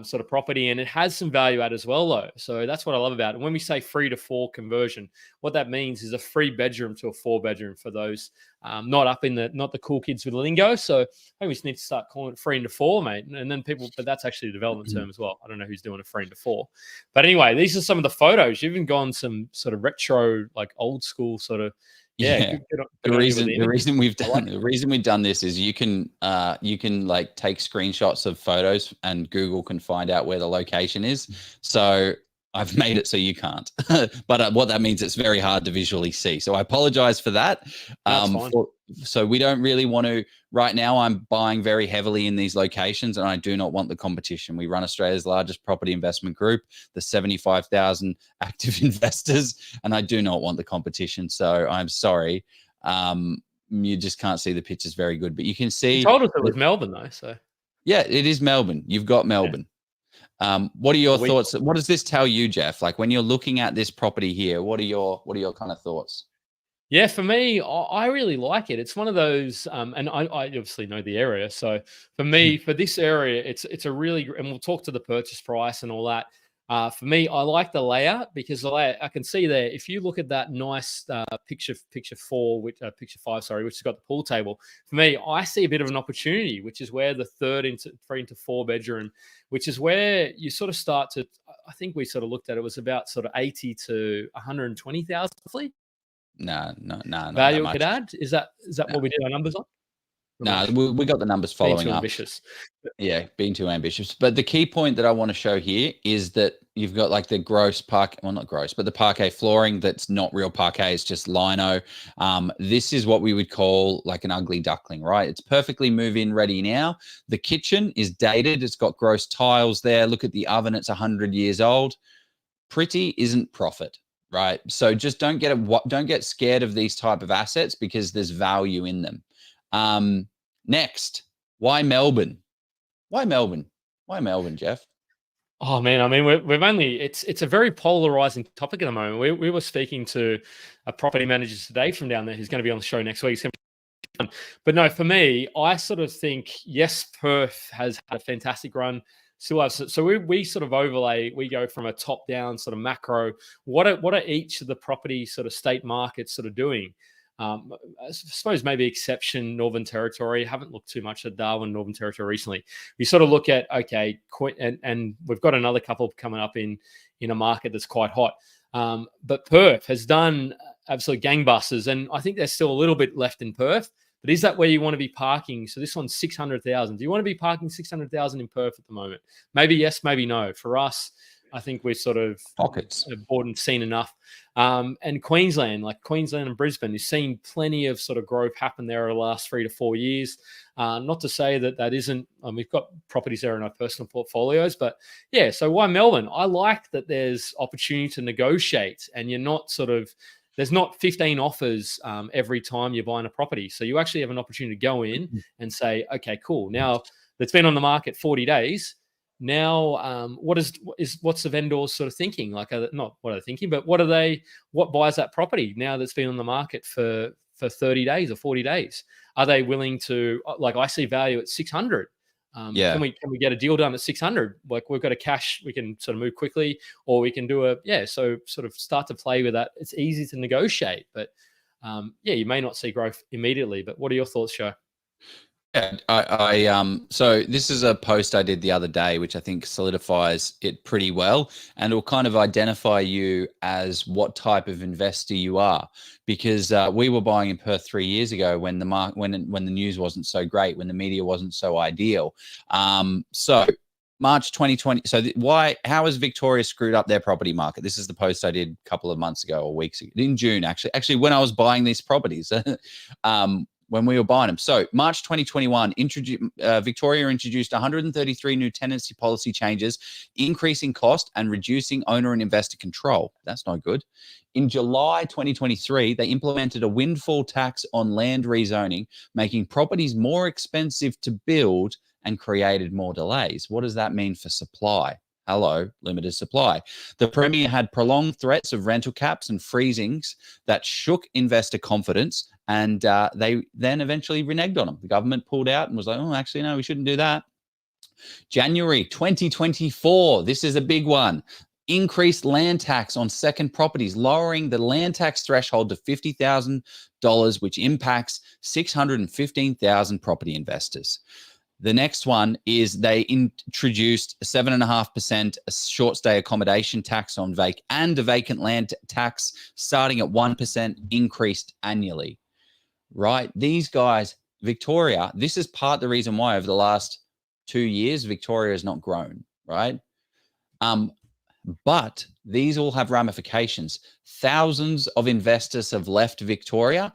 sort of property, and it has some value add as well, though. So that's what I love about it. And when we say 3 to 4 conversion, what that means is a 3-bedroom to a 4-bedroom for those not the cool kids with lingo. So I think we just need to start calling it 3 into 4, mate. And then but that's actually a development term as well. I don't know who's doing a 3 into 4. But anyway, these are some of the photos. You've even gone some sort of retro, like old school sort of. Yeah. The reason we've done this is you can like take screenshots of photos and Google can find out where the location is. So I've made it so you can't. But what that means, it's very hard to visually see. So I apologize for that. So we don't really want to. Right now, I'm buying very heavily in these locations, and I do not want the competition. We run Australia's largest property investment group, the 75,000 active investors, and I do not want the competition. So I'm sorry. You just can't see the pictures very good, but you can see. You told us it was Melbourne, though. So yeah, it is Melbourne. You've got Melbourne. Yeah. What are your thoughts? What does this tell you, Jeff? Like when you're looking at this property here, what are your kind of thoughts? Yeah, for me, I really like it. It's one of those, and I obviously know the area. So for me, for this area, it's a really, and we'll talk to the purchase price and all that. For me, I like the layout because the layout, I can see there. If you look at that nice picture 5, which has got the pool table. For me, I see a bit of an opportunity, which is where the 3 into 4 bedroom, which is where you sort of start to. I think we sort of looked at it was about sort of 80 to 120,000 roughly. No. Value could add. Is that what we did our numbers on? No, we got the numbers following up. Ambitious. Yeah, being too ambitious. But the key point that I want to show here is that you've got like the not gross, but the parquet flooring that's not real parquet, it's just lino. This is what we would call like an ugly duckling, right? It's perfectly move-in ready now. The kitchen is dated. It's got gross tiles there. Look at the oven. It's 100 years old. Pretty isn't profit. Right. So just don't get scared of these type of assets because there's value in them. Next, why Melbourne? Why Melbourne? Why Melbourne, Jeff? Oh man, I mean, we've only it's a very polarizing topic at the moment. We were speaking to a property manager today from down there who's going to be on the show next week. It's going to be fun. But no, for me, I sort of think yes, Perth has had a fantastic run. So we sort of overlay. We go from a top-down sort of macro. What are each of the property sort of state markets sort of doing? I suppose maybe exception Northern Territory. Haven't looked too much at Darwin, Northern Territory recently. We sort of look at and we've got another couple coming up in a market that's quite hot. But Perth has done absolute gangbusters, and I think there's still a little bit left in Perth. But is that where you want to be parking? So this one's 600,000. Do you want to be parking 600,000 in Perth at the moment? Maybe yes, maybe no. For us, I think we're sort of pockets bored and seen enough. And Queensland and Brisbane, is seeing plenty of sort of growth happen there over the last 3 to 4 years. Not to say that isn't. We've got properties there in our personal portfolios, but yeah. So why Melbourne? I like that there's opportunity to negotiate, and you're not sort of. There's not 15 offers every time you're buying a property. So you actually have an opportunity to go in and say, okay, cool. Now that's been on the market 40 days. Now, what's the vendors sort of thinking? Like, not what are they thinking, but what buys that property now that's been on the market for 30 days or 40 days? Are they willing to, like I see value at 600. Yeah. Can we get a deal done at 600? Like, we've got a cash, we can sort of move quickly, or we can do so sort of start to play with that. It's easy to negotiate, but you may not see growth immediately. But what are your thoughts, Joe? Yeah, so this is a post I did the other day, which I think solidifies it pretty well, and it will kind of identify you as what type of investor you are, because we were buying in Perth 3 years ago when the news wasn't so great, when the media wasn't so ideal. So March 2020. So how has Victoria screwed up their property market? This is the post I did a couple of months ago or weeks ago, in June, actually when I was buying these properties. When we were buying them. So March 2021, Victoria introduced 133 new tenancy policy changes, increasing cost and reducing owner and investor control. That's not good. In July 2023, they implemented a windfall tax on land rezoning, making properties more expensive to build and created more delays. What does that mean for supply? Hello, limited supply. The Premier had prolonged threats of rental caps and freezings that shook investor confidence, and they then eventually reneged on them. The government pulled out and was like, oh, actually, no, we shouldn't do that. January 2024, this is a big one. Increased land tax on second properties, lowering the land tax threshold to $50,000, which impacts 615,000 property investors. The next one is they introduced a 7.5% short stay accommodation tax on a vacant land tax starting at 1% increased annually. Right? These guys, Victoria, this is part of the reason why over the last 2 years, Victoria has not grown, right? But these all have ramifications. Thousands of investors have left Victoria.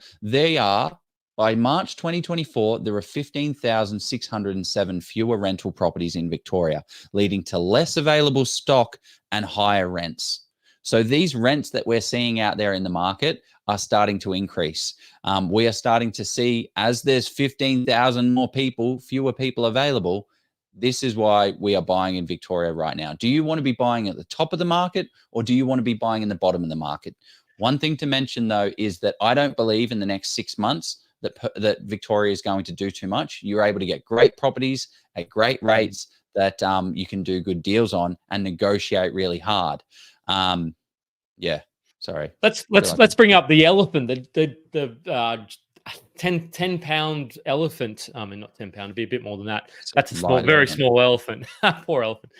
By March 2024, there are 15,607 fewer rental properties in Victoria, leading to less available stock and higher rents. So these rents that we're seeing out there in the market are starting to increase. We are starting to see, as there's 15,000 fewer people available, this is why we are buying in Victoria right now. Do you want to be buying at the top of the market, or do you want to be buying in the bottom of the market? One thing to mention, though, is that I don't believe in the next 6 months that Victoria is going to do too much. You're able to get great properties at great rates that you can do good deals on and negotiate really hard. Sorry. Let's bring up the elephant, the 10 pound elephant. I mean, not 10 pound, it'd be a bit more than that. That's a very small elephant. Poor elephant.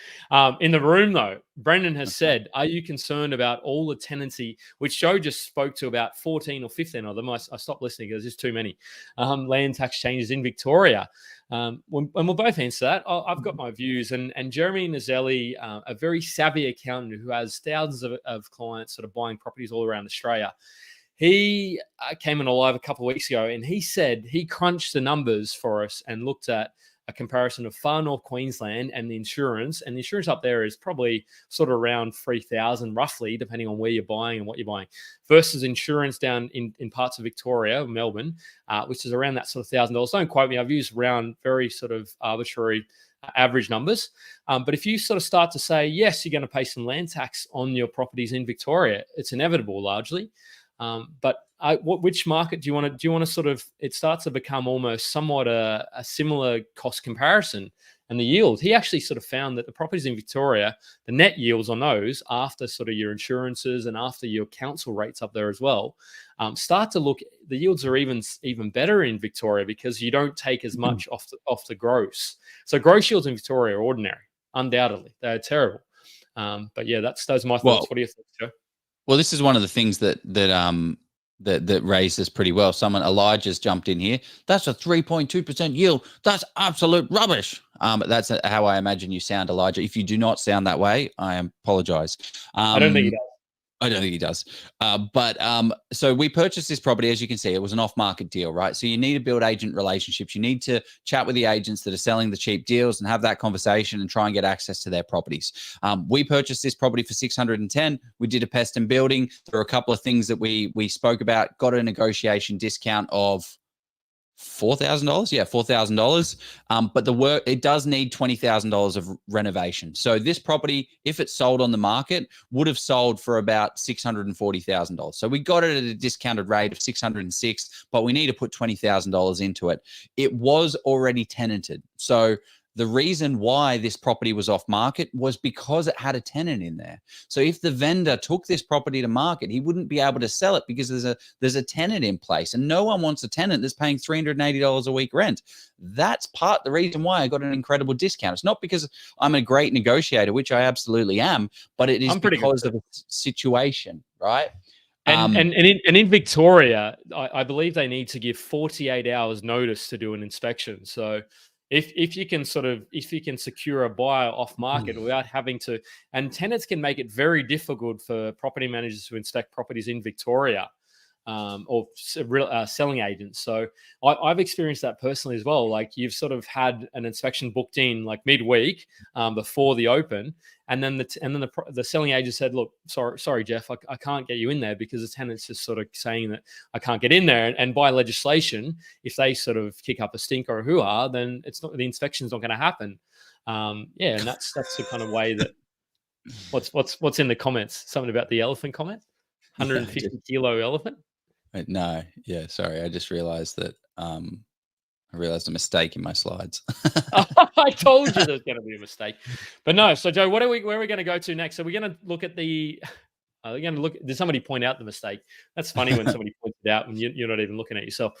In the room, though, Brendan has said, are you concerned about all the tenancy, which Joe just spoke to about 14 or 15 of them? I stopped listening because there's just too many land tax changes in Victoria. And we'll both answer that. I've got my views. And Jeremy Nazelli, a very savvy accountant who has thousands of clients sort of buying properties all around Australia, he came on a live a couple of weeks ago, and he said he crunched the numbers for us and looked at a comparison of far north Queensland and the insurance. And the insurance up there is probably sort of around 3,000 roughly, depending on where you're buying and what you're buying, versus insurance down in parts of Victoria, Melbourne, which is around that sort of $1,000. Don't quote me. I've used around very sort of arbitrary average numbers. But if you sort of start to say, yes, you're going to pay some land tax on your properties in Victoria, it's inevitable largely. But which market do you want to sort of, it starts to become almost somewhat a similar cost comparison and the yield. He actually sort of found that the properties in Victoria, the net yields on those after sort of your insurances and after your council rates up there as well, start to look, the yields are even better in Victoria because you don't take as much off the gross. So gross yields in Victoria are ordinary, undoubtedly. They're terrible. But yeah, those are my thoughts. What are your thoughts, Joe? Well, this is one of the things that raises pretty well. Elijah's jumped in here. That's a 3.2% yield. That's absolute rubbish. But that's how I imagine you sound, Elijah. If you do not sound that way, I apologize. I don't think he does. I don't think he does. So we purchased this property. As you can see, it was an off-market deal, right? So you need to build agent relationships. You need to chat with the agents that are selling the cheap deals and have that conversation and try and get access to their properties. We purchased this property for $610. We did a pest and building. There were a couple of things that we spoke about. Got a negotiation discount of $4,000. Yeah, $4,000. But the work, it does need $20,000 of renovation. So this property, if it sold on the market, would have sold for about $640,000. So we got it at a discounted rate of $606, but we need to put $20,000 into it. It was already tenanted. So the reason why this property was off market was because it had a tenant in there. So if the vendor took this property to market, he wouldn't be able to sell it because there's a tenant in place, and no one wants a tenant that's paying $380 a week rent. That's part the reason why I got an incredible discount. It's not because I'm a great negotiator, which I absolutely am, but it is because of a situation, right? And in Victoria, I believe they need to give 48 hours notice to do an inspection. So if you can secure a buyer off market without having to, and tenants can make it very difficult for property managers to inspect properties in Victoria, or selling agents. So I've experienced that personally as well. Like, you've sort of had an inspection booked in like midweek before the open, and then the selling agent said, "Look, sorry, Jeff, I can't get you in there because the tenant's just sort of saying that I can't get in there." And by legislation, if they sort of kick up a stink or a hoo-ha, then the inspection's not going to happen. And that's the kind of way that. What's in the comments? Something about the elephant comment? 150 kilo elephant. No, yeah, sorry. I just realized that I realized a mistake in my slides. I told you there's going to be a mistake. But no, so Joe, where are we going to go to next? So we're going to look at did somebody point out the mistake? That's funny when somebody points it out when you're not even looking at yourself.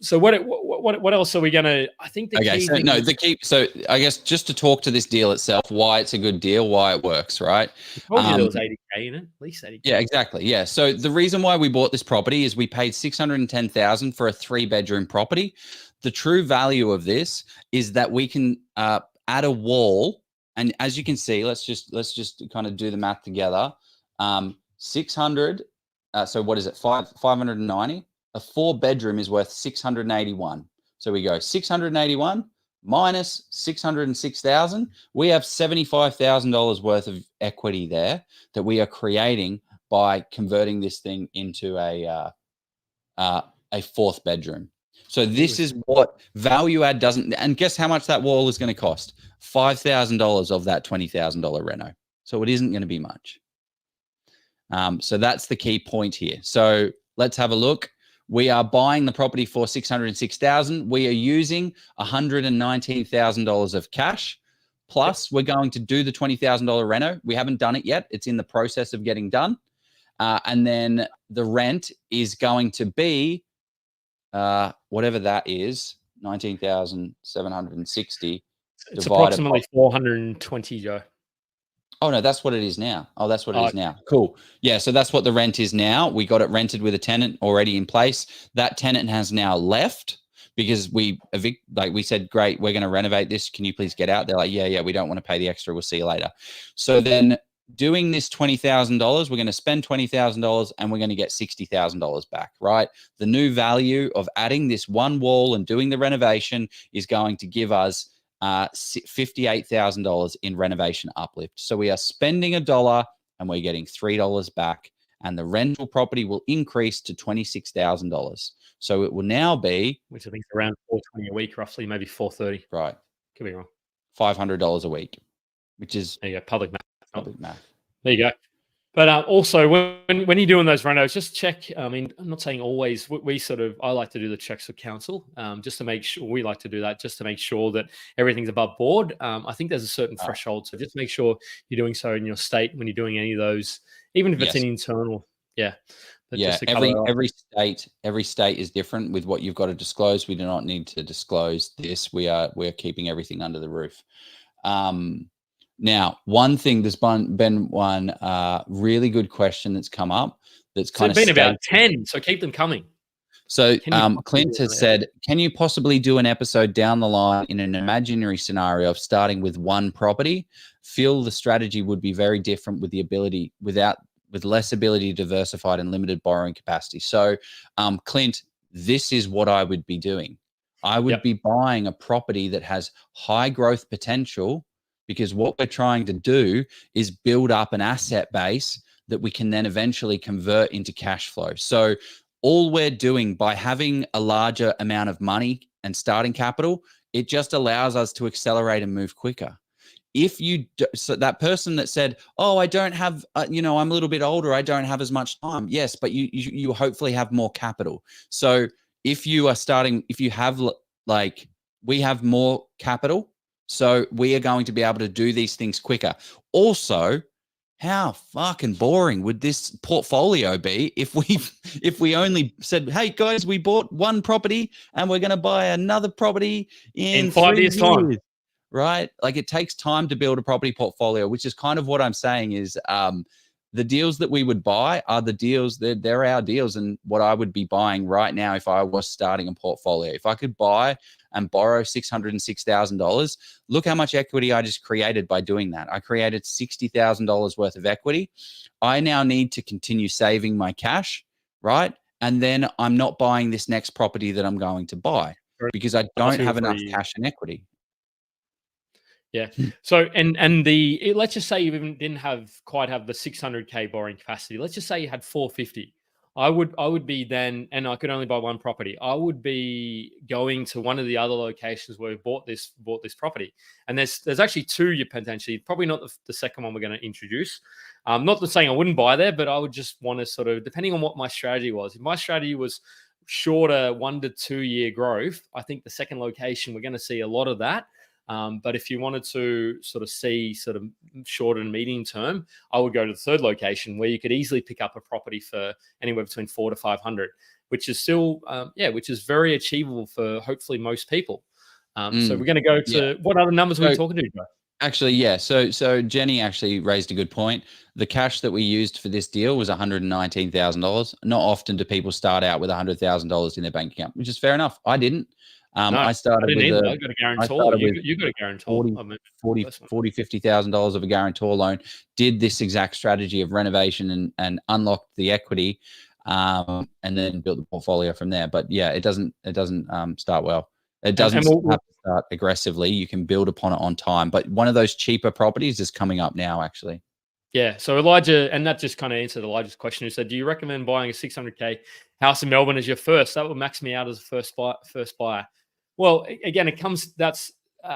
So what else are we going to, I think the key. So I guess just to talk to this deal itself, why it's a good deal, why it works, right? I told you there was 80K in it, at least 80K. Yeah, exactly. Yeah. So the reason why we bought this property is we paid $610,000 for a 3-bedroom property. The true value of this is that we can add a wall, and as you can see, let's just kind of do the math together. 600. So what is it? 590. A 4-bedroom is worth 681. So we go 681 minus 606,000. We have $75,000 worth of equity there that we are creating by converting this thing into a 4th bedroom. So this is what value add doesn't. And guess how much that wall is going to cost? $5,000 of that $20,000 reno. So it isn't going to be much. So that's the key point here. So let's have a look. We are buying the property for $606,000. We are using $119,000 of cash. Plus, we're going to do the $20,000 reno. We haven't done it yet. It's in the process of getting done. And then the rent is going to be whatever that is, 19,760. It's approximately 420, Joe. Oh, no, that's what it is now. Oh, that's what it is now. Cool. Yeah, so that's what the rent is now. We got it rented with a tenant already in place. That tenant has now left because we said, great, we're going to renovate this. Can you please get out? They're like, yeah, we don't want to pay the extra. We'll see you later. So then doing this $20,000, we're going to spend $20,000 and we're going to get $60,000 back, right? The new value of adding this one wall and doing the renovation is going to give us $58,000 in renovation uplift. So we are spending $1 and we're getting $3 back, and the rental property will increase to $26,000. So it will now be, which I think is around $420 a week, roughly, maybe $430. Right. Could be wrong. $500 a week, which is there you go, public math. Math. There you go. But also, when you're doing those renos, just check. I mean, I'm not saying always. I like to do the checks with council, just to make sure. We like to do that just to make sure that everything's above board. I think there's a certain threshold, so just make sure you're doing so in your state when you're doing any of those, even if it's an internal. Yeah. Yeah. Every state is different with what you've got to disclose. We do not need to disclose this. We're keeping everything under the roof. Now, one thing, there's been one really good question that's come up. That's kind of been about 10, so keep them coming. So Clint has said, can you possibly do an episode down the line in an imaginary scenario of starting with one property? Feel the strategy would be very different with less ability diversified and limited borrowing capacity. So Clint, this is what I would be doing. I would be buying a property that has high growth potential, because what we're trying to do is build up an asset base that we can then eventually convert into cash flow. So all we're doing by having a larger amount of money and starting capital, it just allows us to accelerate and move quicker. So that person that said, oh, I don't have, I'm a little bit older, I don't have as much time. Yes, but you hopefully have more capital. So if you have we have more capital, So we are going to be able to do these things quicker. Also, how fucking boring would this portfolio be if we only said, hey guys, we bought one property and we're going to buy another property in 5 3 years' time. years, right? Like it takes time to build a property portfolio, which is kind of what I'm saying is the deals that we would buy are the deals that they're our deals and what I would be buying right now if I was starting a portfolio. If I could buy and borrow $606,000, look how much equity I just created by doing that. I created $60,000 worth of equity. I now need to continue saving my cash, right? And then I'm not buying this next property that I'm going to buy because I don't have enough cash and equity. Yeah. So let's just say you even didn't quite have the 600K borrowing capacity. Let's just say you had 450. I would be then, and I could only buy one property. I would be going to one of the other locations where we bought this property. And there's actually two you potentially, probably not the second one we're going to introduce. Not saying I wouldn't buy there, but I would just want to sort of, depending on what my strategy was. If my strategy was shorter 1 to 2 year growth, I think the second location, we're going to see a lot of that. But if you wanted to sort of see sort of short and medium term, I would go to the third location where you could easily pick up a property for anywhere between 400 to 500, which is still, which is very achievable for hopefully most people. So we're going to go to what other numbers are we talking to, Joe? Actually, yeah. So Jenny actually raised a good point. The cash that we used for this deal was $119,000. Not often do people start out with $100,000 in their bank account, which is fair enough. I didn't. I started with I got a guarantor. You got a guarantor. $50,000 of a guarantor loan. Did this exact strategy of renovation and unlocked the equity, and then built the portfolio from there. But yeah, it doesn't start well. It doesn't have to start aggressively. You can build upon it on time. But one of those cheaper properties is coming up now, actually. Yeah. So Elijah, and that just kind of answered Elijah's question, who said, do you recommend buying a 600K house in Melbourne as your first? That would max me out as a first buyer. Well, again, it comes, that's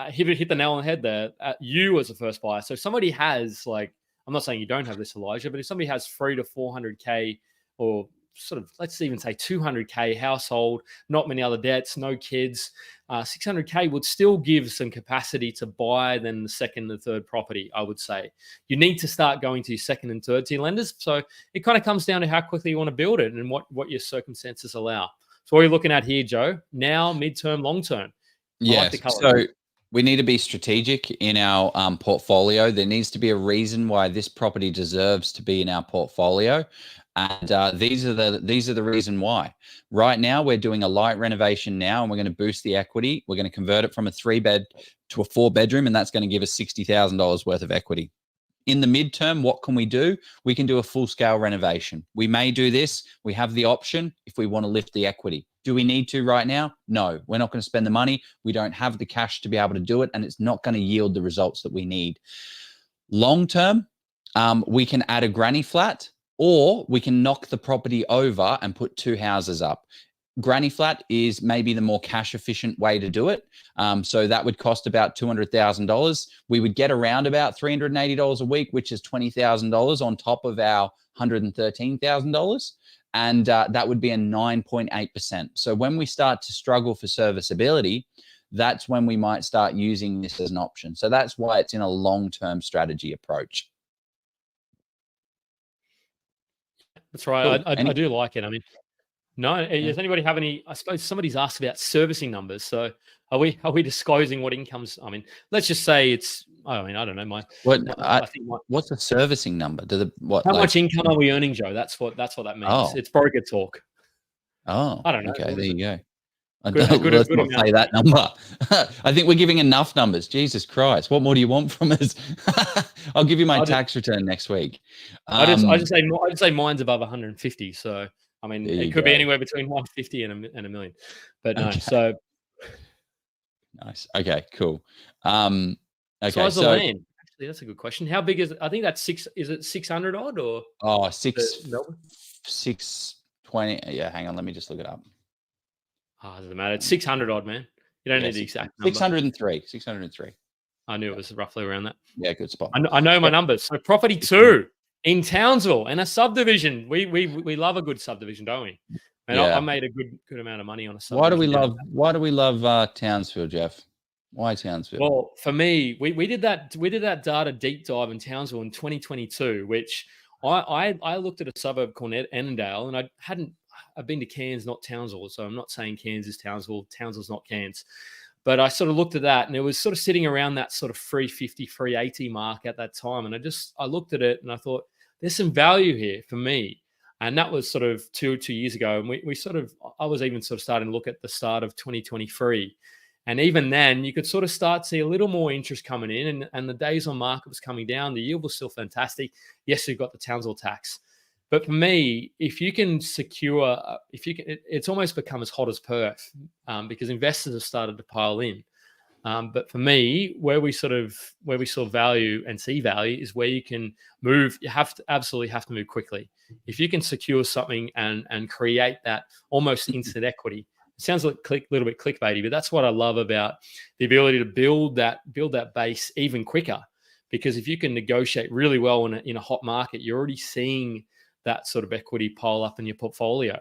hit the nail on the head there. You as a first buyer. So if somebody has, like, I'm not saying you don't have this, Elijah, but if somebody has 300 to 400K or sort of, let's even say 200K household, not many other debts, no kids, 600K would still give some capacity to buy then the second and third property, I would say. You need to start going to your second and third tier lenders. So it kind of comes down to how quickly you want to build it and what your circumstances allow. So what are you looking at here, Joe? Now, midterm, long term? Yes. So we need to be strategic in our portfolio. There needs to be a reason why this property deserves to be in our portfolio. And these are the reason why. Right now, we're doing a light renovation now, and we're going to boost the equity. We're going to convert it from a 3-bed to a 4-bedroom, and that's going to give us $60,000 worth of equity. In the midterm, what can we do? We can do a full-scale renovation. We may do this. We have the option if we want to lift the equity. Do we need to right now? No, we're not going to spend the money. We don't have the cash to be able to do it, and it's not going to yield the results that we need. Long term, we can add a granny flat, or we can knock the property over and put 2 houses up. Granny flat is maybe the more cash efficient way to do it. So that would cost about $200,000. We would get around about $380 a week, which is $20,000 on top of our $113,000. And that would be a 9.8%. So when we start to struggle for serviceability, that's when we might start using this as an option. So that's why it's in a long-term strategy approach. That's right. I do like it. I mean, no, does anybody have any? I suppose somebody's asked about servicing numbers. So are we disclosing what incomes? I mean, let's just say it's. I mean, I don't know. What's a servicing number? How much income are we earning, Joe? That's what that means. Oh. It's broker talk. Oh, I don't know. Okay, there you go. Let's not say that number. I think we're giving enough numbers. Jesus Christ, what more do you want from us? I'll give you my tax return next week. I just say mine's above 150. So I mean, it could be anywhere between 150 and a million. But no, so nice. Okay, cool. Okay, size of land. Actually, that's a good question. How big is it? I think that's six. Is it 600 odd or? Oh, 620. Yeah, hang on. Let me just look it up. Oh, doesn't matter. It's 600 odd, man. You don't need the exact number. 603. I knew it was roughly around that. Yeah, good spot. I know my numbers. So property 2 in Townsville and a subdivision. We love a good subdivision, don't we? And I made a good amount of money on a subdivision. Why do we love Townsville, Jeff? Why Townsville? Well, for me, we did that data deep dive in Townsville in 2022, which I looked at a suburb called Annandale, and I've been to Cairns, not Townsville, so I'm not saying Cairns is Townsville. Townsville's not Cairns. But I sort of looked at that, and it was sort of sitting around that sort of 350, 380 mark at that time. And I looked at it and I thought, there's some value here for me. And that was sort of two years ago. And I was even sort of starting to look at the start of 2023. And even then, you could sort of start to see a little more interest coming in, and the days on market was coming down. The yield was still fantastic. Yes, you've got the Townsville tax. But for me, if you can secure, it's almost become as hot as Perth because investors have started to pile in. But for me, where we saw value and see value is where you can move. You absolutely have to move quickly. If you can secure something and create that almost instant equity. It sounds like a little bit clickbaity, but that's what I love about the ability to build that base even quicker. Because if you can negotiate really well in a hot market, you're already seeing that sort of equity pile up in your portfolio.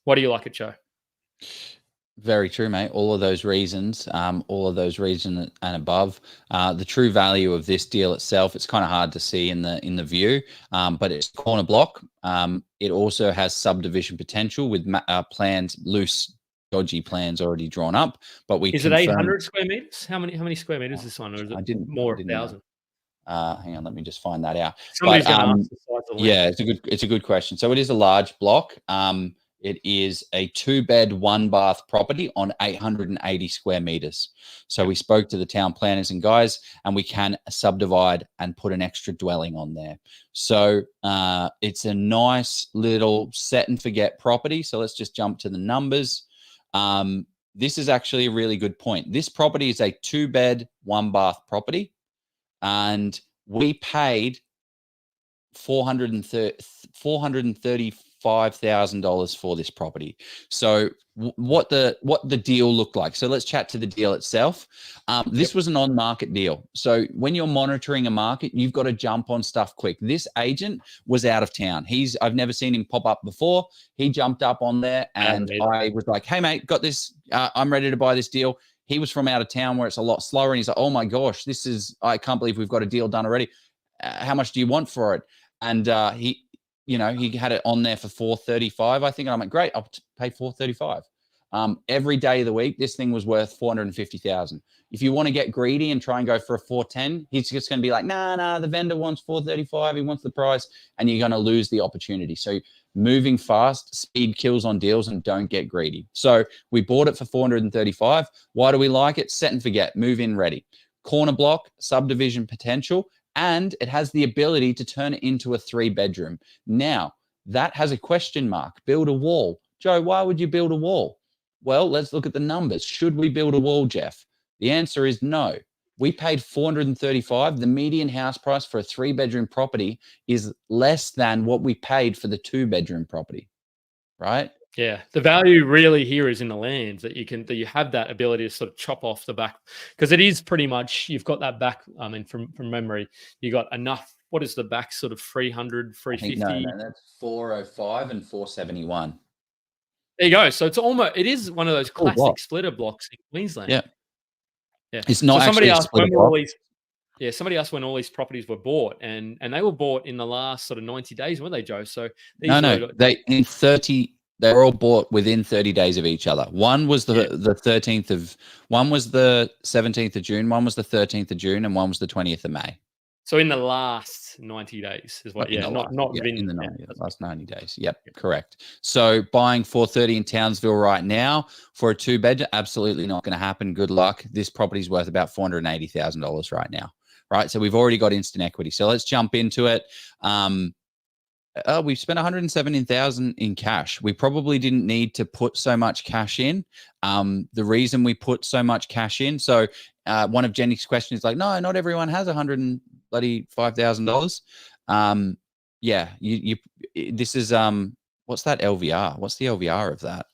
What do you like it, Joe? Very true, mate. All of those reasons and above. The true value of this deal itself, it's kind of hard to see in the view, but it's corner block. It also has subdivision potential with plans, loose, dodgy plans already drawn up. But is it 800 square meters? How many square meters is this one, or is it more 1,000? Hang on, let me just find that out. Somebody's going to ask the size of the yeah, it's a good question. So it is a large block. It is a 2-bed, 1-bath property on 880 square meters. So we spoke to the town planners and guys, and we can subdivide and put an extra dwelling on there. So it's a nice little set and forget property. So let's just jump to the numbers. This is actually a really good point. This property is a 2-bed, 1-bath property. And we paid $435,000 for this property. So what the deal looked like. So let's chat to the deal itself. This was an on-market deal. So when you're monitoring a market, you've got to jump on stuff quick. This agent was out of town. I've never seen him pop up before. He jumped up on there, and I was like, "Hey mate, got this. I'm ready to buy this deal." He was from out of town where it's a lot slower, and he's like, "Oh my gosh, I can't believe we've got a deal done already. How much do you want for it?" And he had it on there for $435, I think. And I'm like, great, I'll pay $435. Every day of the week, this thing was worth $450,000. If you want to get greedy and try and go for a $410, he's just going to be like, nah, the vendor wants $435. He wants the price, and you're going to lose the opportunity. So moving fast, speed kills on deals, and don't get greedy. So we bought it for $435. Why do we like it? Set and forget, move in ready. Corner block, subdivision potential, and it has the ability to turn it into a 3-bedroom. Now, that has a question mark. Build a wall. Joe, why would you build a wall? Well, let's look at the numbers. Should we build a wall, Jeff? The answer is no. We paid $435. The median house price for a 3-bedroom property is less than what we paid for the 2-bedroom property, right? Yeah, the value really here is in the land that you have that ability to sort of chop off the back, because it is pretty much, you've got that back. I mean, from memory, you got enough. What is the back sort of 300, 350? No, that's 405 and 471. There you go. So it is one of those classic splitter blocks in Queensland. Yeah. Yeah. It's not somebody actually asked when all these properties were bought, and they were bought in the last sort of 90 days, weren't they, Joe? So they were all bought within 30 days of each other. One was the 17th of June, one was the 13th of June, and one was the 20th of May. So in the last 90 days is what? In the last 90 days. Yep, correct. So buying 430 in Townsville right now for a 2-bed, absolutely not going to happen. Good luck. This property's worth about $480,000 right now. Right. So we've already got instant equity. So let's jump into it. We've spent $117,000 in cash. We probably didn't need to put so much cash in. The reason we put so much cash in. So one of Jenny's questions is like, no, not everyone has $105,000. Yeah, this is what's that LVR? What's the LVR of that?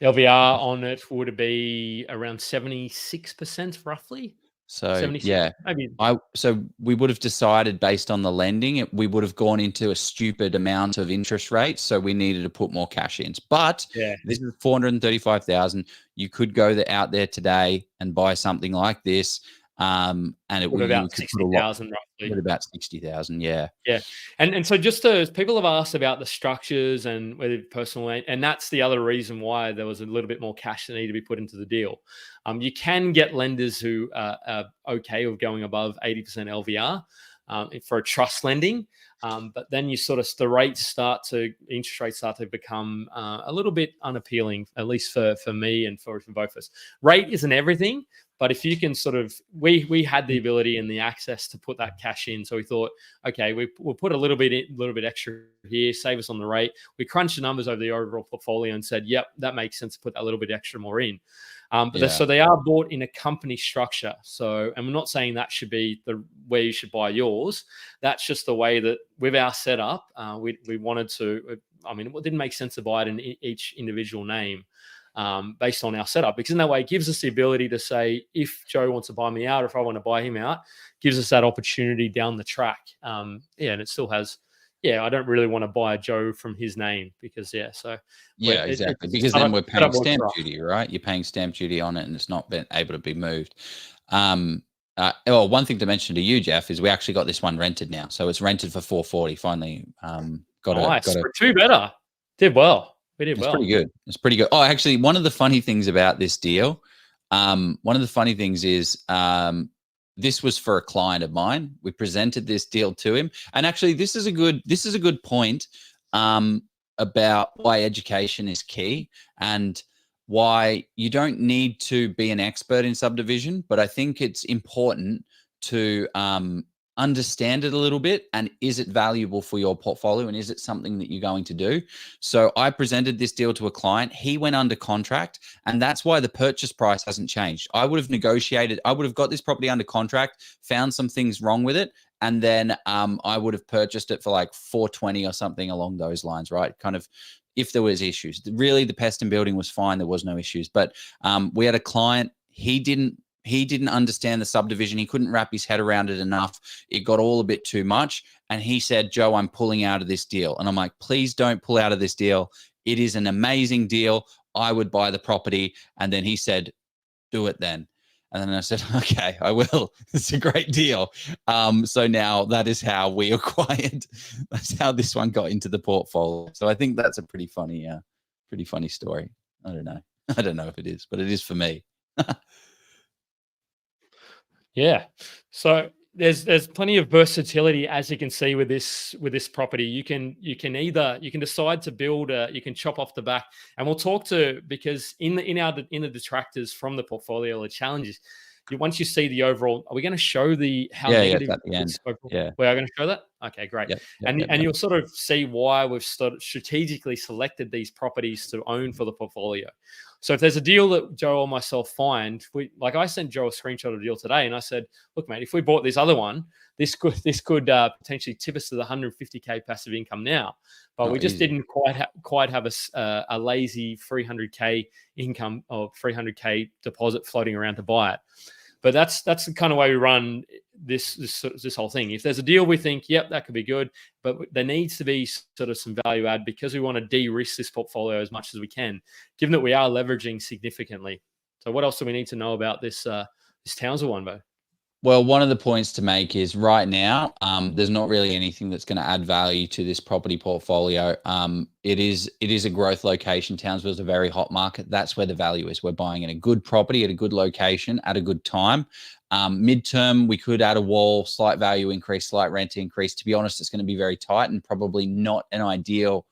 LVR on it would be around 76% roughly. So 76, yeah, maybe. so we would have decided based on the lending, we would have gone into a stupid amount of interest rates. So we needed to put more cash in. But Yeah. this is 435,000. You could go out there today and buy something like this, and With you about could put a lot 60,000 roughly. with about 60,000. Yeah. Yeah. And so just as people have asked about the structures and whether personal, and that's the other reason why there was a little bit more cash that needed to be put into the deal. You can get lenders who are okay with going above 80% LVR for a trust lending. But then you sort of, interest rates start to become a little bit unappealing, at least for me and for both of us. Rate isn't everything, but if you can sort of, we had the ability and the access to put that cash in. So we thought, okay, we'll put a little bit extra here, save us on the rate. We crunched the numbers over the overall portfolio and said, yep, that makes sense to put that little bit extra more in. So they are bought in a company structure. So, and we're not saying that should be where you should buy yours. That's just the way that with our setup, we wanted to. I mean, it didn't make sense to buy it in each individual name based on our setup, because in that way it gives us the ability to say, if Joe wants to buy me out, or if I want to buy him out, gives us that opportunity down the track. And it still has. Yeah, I don't really want to buy Joe from his name because Exactly. Because then we're paying stamp duty, right? You're paying stamp duty on it, and it's not been able to be moved. One thing to mention to you, Jeff, is we actually got this one rented now, so it's rented for 440. Finally, We're two better. Did well. We did well. Pretty good. It's pretty good. Oh, actually, one of the funny things about this deal, is. This was for a client of mine. We presented this deal to him, and actually, this is a good point about why education is key and why you don't need to be an expert in subdivision. But I think it's important to understand it a little bit, and is it valuable for your portfolio, and is it something that you're going to do? So I presented this deal to a client. He went under contract, and that's why the purchase price hasn't changed. I would have negotiated. I would have got this property under contract, found some things wrong with it, and then I would have purchased it for like 420 or something along those lines, right? Kind of, if there was issues. Really, the pest and building was fine. There was no issues. But we had a client. He didn't understand the subdivision. He couldn't wrap his head around it enough. It got all a bit too much. And he said, Joe, I'm pulling out of this deal. And I'm like, please don't pull out of this deal. It is an amazing deal. I would buy the property. And then he said, do it then. And then I said, okay, I will. It's a great deal. So now that is how we acquired. That's how this one got into the portfolio. So I think that's a pretty funny story. I don't know. I don't know if it is, but it is for me. Yeah. So there's plenty of versatility, as you can see with this property. You can decide to build you can chop off the back, and we'll talk because in the detractors from the portfolio, the challenges. Once you see the overall, are we going to show how negative? At the end. Yeah, we are going to show that. Okay, great. And you'll sort of see why we've strategically selected these properties to own for the portfolio. So if there's a deal that Joe or myself find, I sent Joe a screenshot of the deal today, and I said, "Look, mate, if we bought this other one, this could potentially tip us to the 150K passive income now, but we just didn't quite have a lazy 300K income or 300K deposit floating around to buy it." But that's the kind of way we run this whole thing. If there's a deal we think, yep, that could be good, but there needs to be sort of some value add, because we want to de-risk this portfolio as much as we can, given that we are leveraging significantly. So what else do we need to know about this Townsville one, Bo? Well, one of the points to make is right now, there's not really anything that's going to add value to this property portfolio. It is a growth location. Townsville is a very hot market. That's where the value is. We're buying in a good property at a good location at a good time. Midterm, we could add a wall, slight value increase, slight rent increase. To be honest, it's going to be very tight and probably not an ideal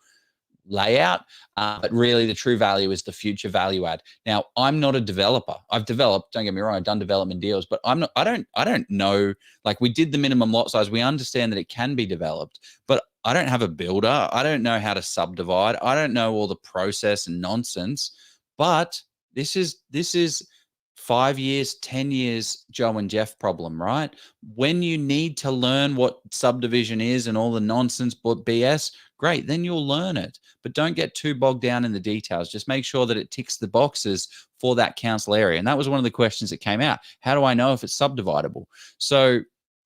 layout, but really the true value is the future value add. Now, I'm not a developer. I've developed, don't get me wrong, I've done development deals, but I don't know, like, we did the minimum lot size. We understand that it can be developed, but I don't have a builder. I don't know how to subdivide. I don't know all the process and nonsense, but this is 5 years, 10 years, Joe and Jeff problem, right? When you need to learn what subdivision is and all the nonsense but BS, great, then you'll learn it. But don't get too bogged down in the details. Just make sure that it ticks the boxes for that council area. And that was one of the questions that came out. How do I know if it's subdividable? So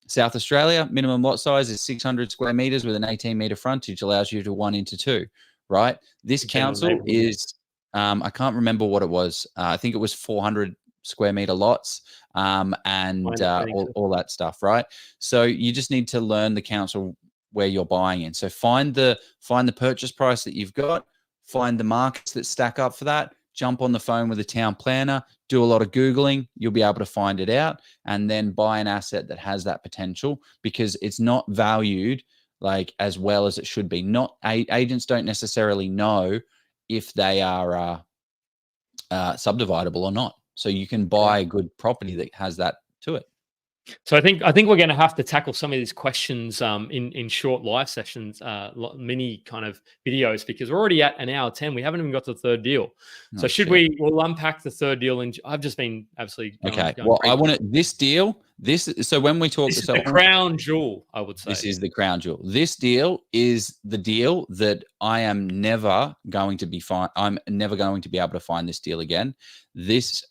South Australia, minimum lot size is 600 square meters with an 18-meter frontage, allows you to 1 into 2, right? This council is, I can't remember what it was. I think it was 400 square meter lots and all that stuff, right? So you just need to learn the council where you're buying in. So find the purchase price that you've got, find the markets that stack up for that, jump on the phone with a town planner, do a lot of Googling, you'll be able to find it out, and then buy an asset that has that potential, because it's not valued like as well as it should be. Not agents don't necessarily know if they are subdividable or not. So you can buy a good property that has that to it. So I think we're going to have to tackle some of these questions in short live sessions, mini kind of videos, because we're already at 1:10. We haven't even got to the third deal. So we'll unpack the third deal, and I've just been absolutely going well, crazy. I want this deal. So when we talk, this is the crown jewel, I would say. This is the crown jewel. This deal is the deal that I am never going to be fine. I'm never going to be able to find this deal again. This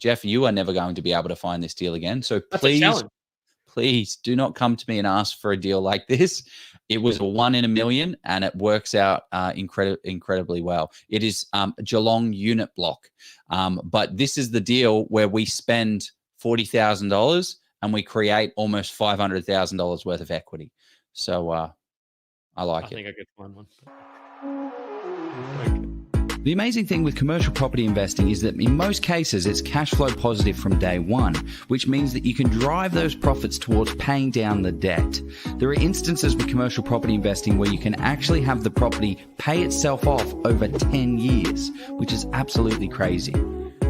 Jeff, you are never going to be able to find this deal again. So please do not come to me and ask for a deal like this. It was a 1 in a million, and it works out incredibly well. It is a Geelong unit block. But this is the deal where we spend $40,000 and we create almost $500,000 worth of equity. So I like it. I think I could find one. The amazing thing with commercial property investing is that in most cases, it's cash flow positive from day one, which means that you can drive those profits towards paying down the debt. There are instances with commercial property investing where you can actually have the property pay itself off over 10 years, which is absolutely crazy.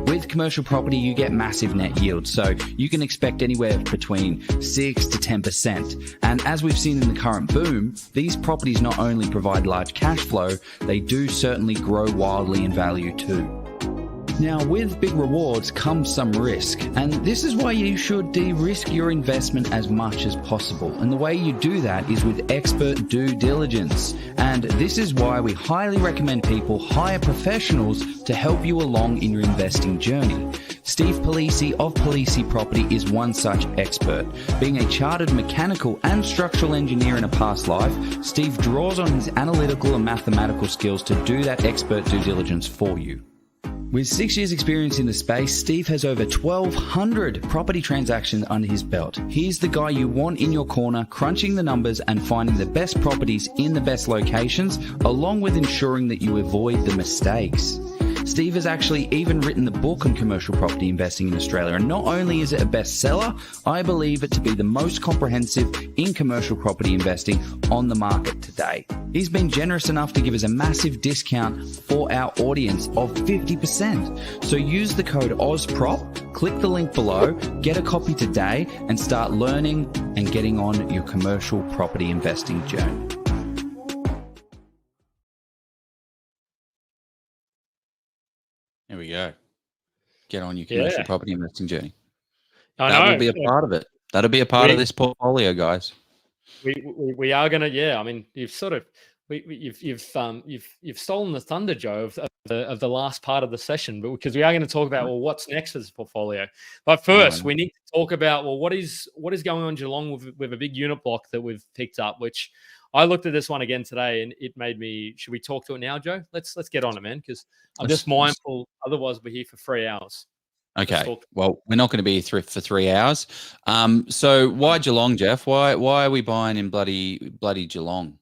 With commercial property, you get massive net yields, so you can expect anywhere between 6 to 10%. And as we've seen in the current boom, these properties not only provide large cash flow, they do certainly grow wildly in value too. Now, with big rewards comes some risk, and this is why you should de-risk your investment as much as possible. And the way you do that is with expert due diligence. And this is why we highly recommend people hire professionals to help you along in your investing journey. Steve Polisi of Polisi Property is one such expert. Being a chartered mechanical and structural engineer in a past life, Steve draws on his analytical and mathematical skills to do that expert due diligence for you. With 6 years experience in the space, Steve has over 1,200 property transactions under his belt. He's the guy you want in your corner, crunching the numbers and finding the best properties in the best locations, along with ensuring that you avoid the mistakes. Steve has actually even written the book on commercial property investing in Australia, and not only is it a bestseller, I believe it to be the most comprehensive in commercial property investing on the market today. He's been generous enough to give us a massive discount for our audience of 50%. So use the code OZPROP, click the link below, get a copy today, and start learning and getting on your commercial property investing journey. There we go. Get on your commercial property investing journey. That will be a part of it. That'll be a part of this portfolio, guys. We are gonna. I mean, you've sort of you've stolen the thunder, Joe, of the last part of the session, but because we are going to talk about what's next for this portfolio. But first, we need to talk about what is going on in Geelong with a big unit block that we've picked up, which. I looked at this one again today, and it made me. Should we talk to it now, Joe? Let's get on it, man, because I'm just mindful. Otherwise, we're here for 3 hours. Okay. Well, we're not going to be here for 3 hours. So why Geelong, Jeff? Why are we buying in bloody Geelong?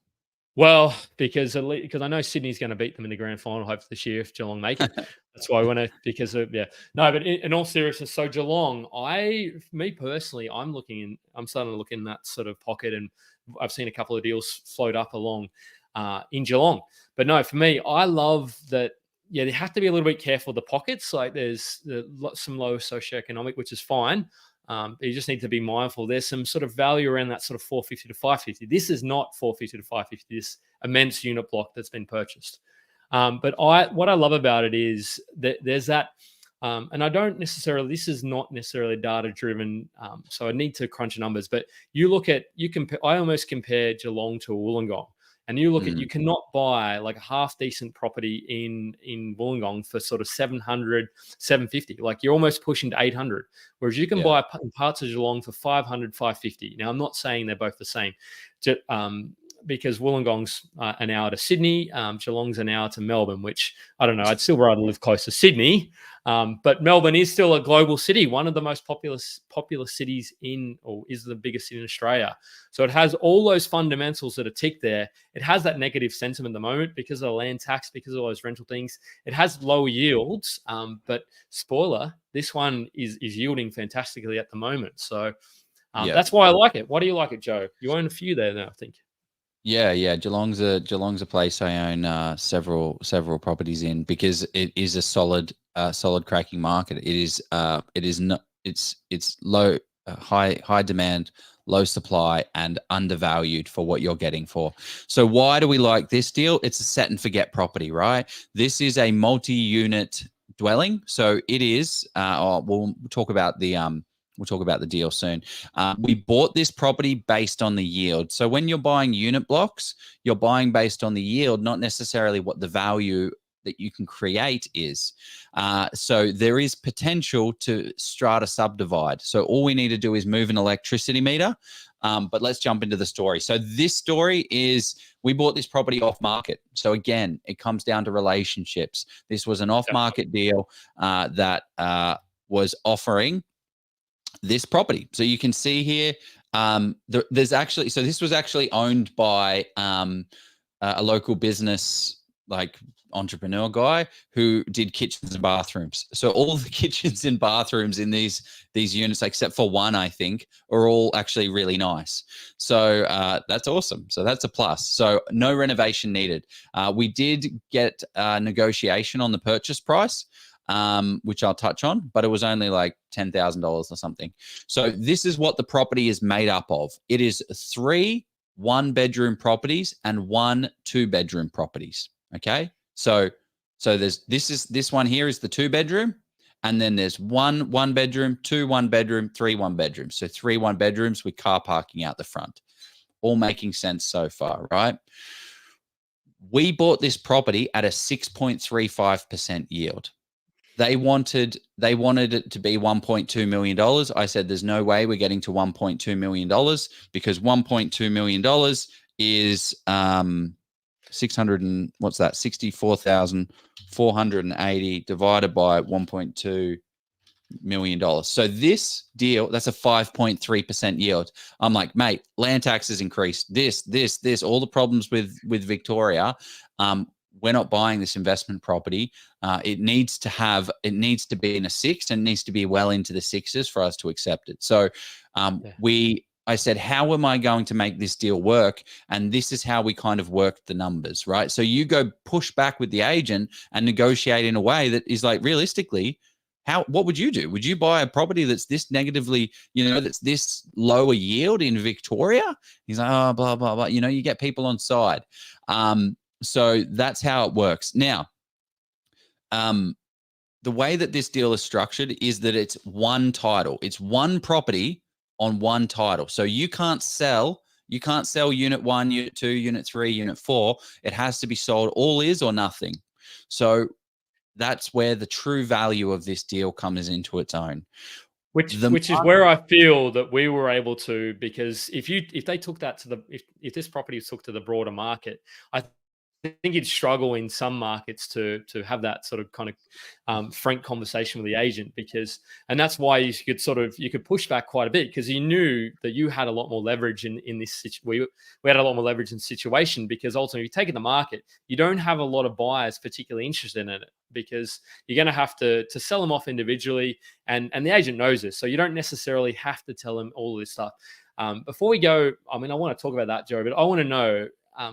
Well, because I know Sydney's going to beat them in the grand final, hopefully this year if Geelong make it. That's why I want to. No, but in all seriousness, so Geelong, me personally, I'm starting to look in that sort of pocket, and I've seen a couple of deals float up along in Geelong. But no, for me, I love that. Yeah, they have to be a little bit careful of the pockets. Like there's some low socioeconomic, which is fine. But you just need to be mindful. There's some sort of value around that sort of 450 to 550. This is not 450 to 550. This immense unit block that's been purchased. But what I love about it is that there's that And I don't necessarily, this is not necessarily data driven. So I need to crunch numbers, but you look at, I almost compare Geelong to Wollongong. And you look at, you cannot buy like a half decent property in Wollongong for sort of 700, 750. Like you're almost pushing to 800. Whereas you can buy parts of Geelong for 500, 550. Now, I'm not saying they're both the same. Because Wollongong's an hour to Sydney, Geelong's an hour to Melbourne, which I don't know, I'd still rather live close to Sydney. But Melbourne is still a global city, one of the most populous cities or is the biggest city in Australia. So it has all those fundamentals that are ticked there. It has that negative sentiment at the moment because of the land tax, because of all those rental things. It has lower yields, but spoiler, this one is yielding fantastically at the moment. So that's why I like it. Why do you like it, Joe? You own a few there now, I think. Yeah. Geelong's a place I own several properties in because it is a solid cracking market. It's low, high demand, low supply, and undervalued for what you're getting for. So why do we like this deal? It's a set and forget property, right? This is a multi-unit dwelling, so it is. We'll talk about the deal soon. We bought this property based on the yield. So when you're buying unit blocks, you're buying based on the yield, not necessarily what the value that you can create is. So there is potential to strata subdivide. So all we need to do is move an electricity meter. But let's jump into the story. So this story is, we bought this property off market. So again, it comes down to relationships. This was an off market deal that was offering this property. So you can see here, this was actually owned by a local business, like entrepreneur guy who did kitchens and bathrooms. So all the kitchens and bathrooms in these units, except for one, I think, are all actually really nice. So that's awesome. So that's a plus. So no renovation needed. We did get negotiation on the purchase price, which I'll touch on, but it was only like $10,000 or something. So this is what the property is made up of. It is 3 one-bedroom properties and 1 two-bedroom properties. Okay, so this one here is the 2-bedroom, and then there's 1 one-bedroom, 2 one-bedroom, 3 one-bedrooms. So 3 one-bedrooms with car parking out the front. All making sense so far, right? We bought this property at a 6.35% yield. They wanted it to be $1.2 million. I said, there's no way we're getting to $1.2 million because $1.2 million is 64,480 divided by $1.2 million. So this deal, that's a 5.3% yield. I'm like, mate, land taxes increased. This, all the problems with Victoria. We're not buying this investment property. It needs to be in a 6 and needs to be well into the 6s for us to accept it. So I said, how am I going to make this deal work? And this is how we kind of worked the numbers, right? So you go push back with the agent and negotiate in a way that is like, realistically, what would you do? Would you buy a property that's this negatively, that's this lower yield in Victoria? He's like, oh, blah, blah, blah. You get people on side. So that's how it works. Now, the way that this deal is structured is that it's one title. It's one property on one title. So you can't sell unit 1, unit 2, unit 3, unit 4. It has to be sold all is or nothing. So that's where the true value of this deal comes into its own. Which is where I feel that we were able to, because if they took that to if this property was took to the broader market, I think you'd struggle in some markets to have that sort of kind of frank conversation with the agent, and that's why you could push back quite a bit, because you knew that you had a lot more leverage in this situation. We had a lot more leverage in the situation, because ultimately, if you take it to market, you don't have a lot of buyers particularly interested in it, because you're going to have to sell them off individually, and the agent knows this, so you don't necessarily have to tell them all of this stuff. Before we go, I want to talk about that, Joe, but I want to know,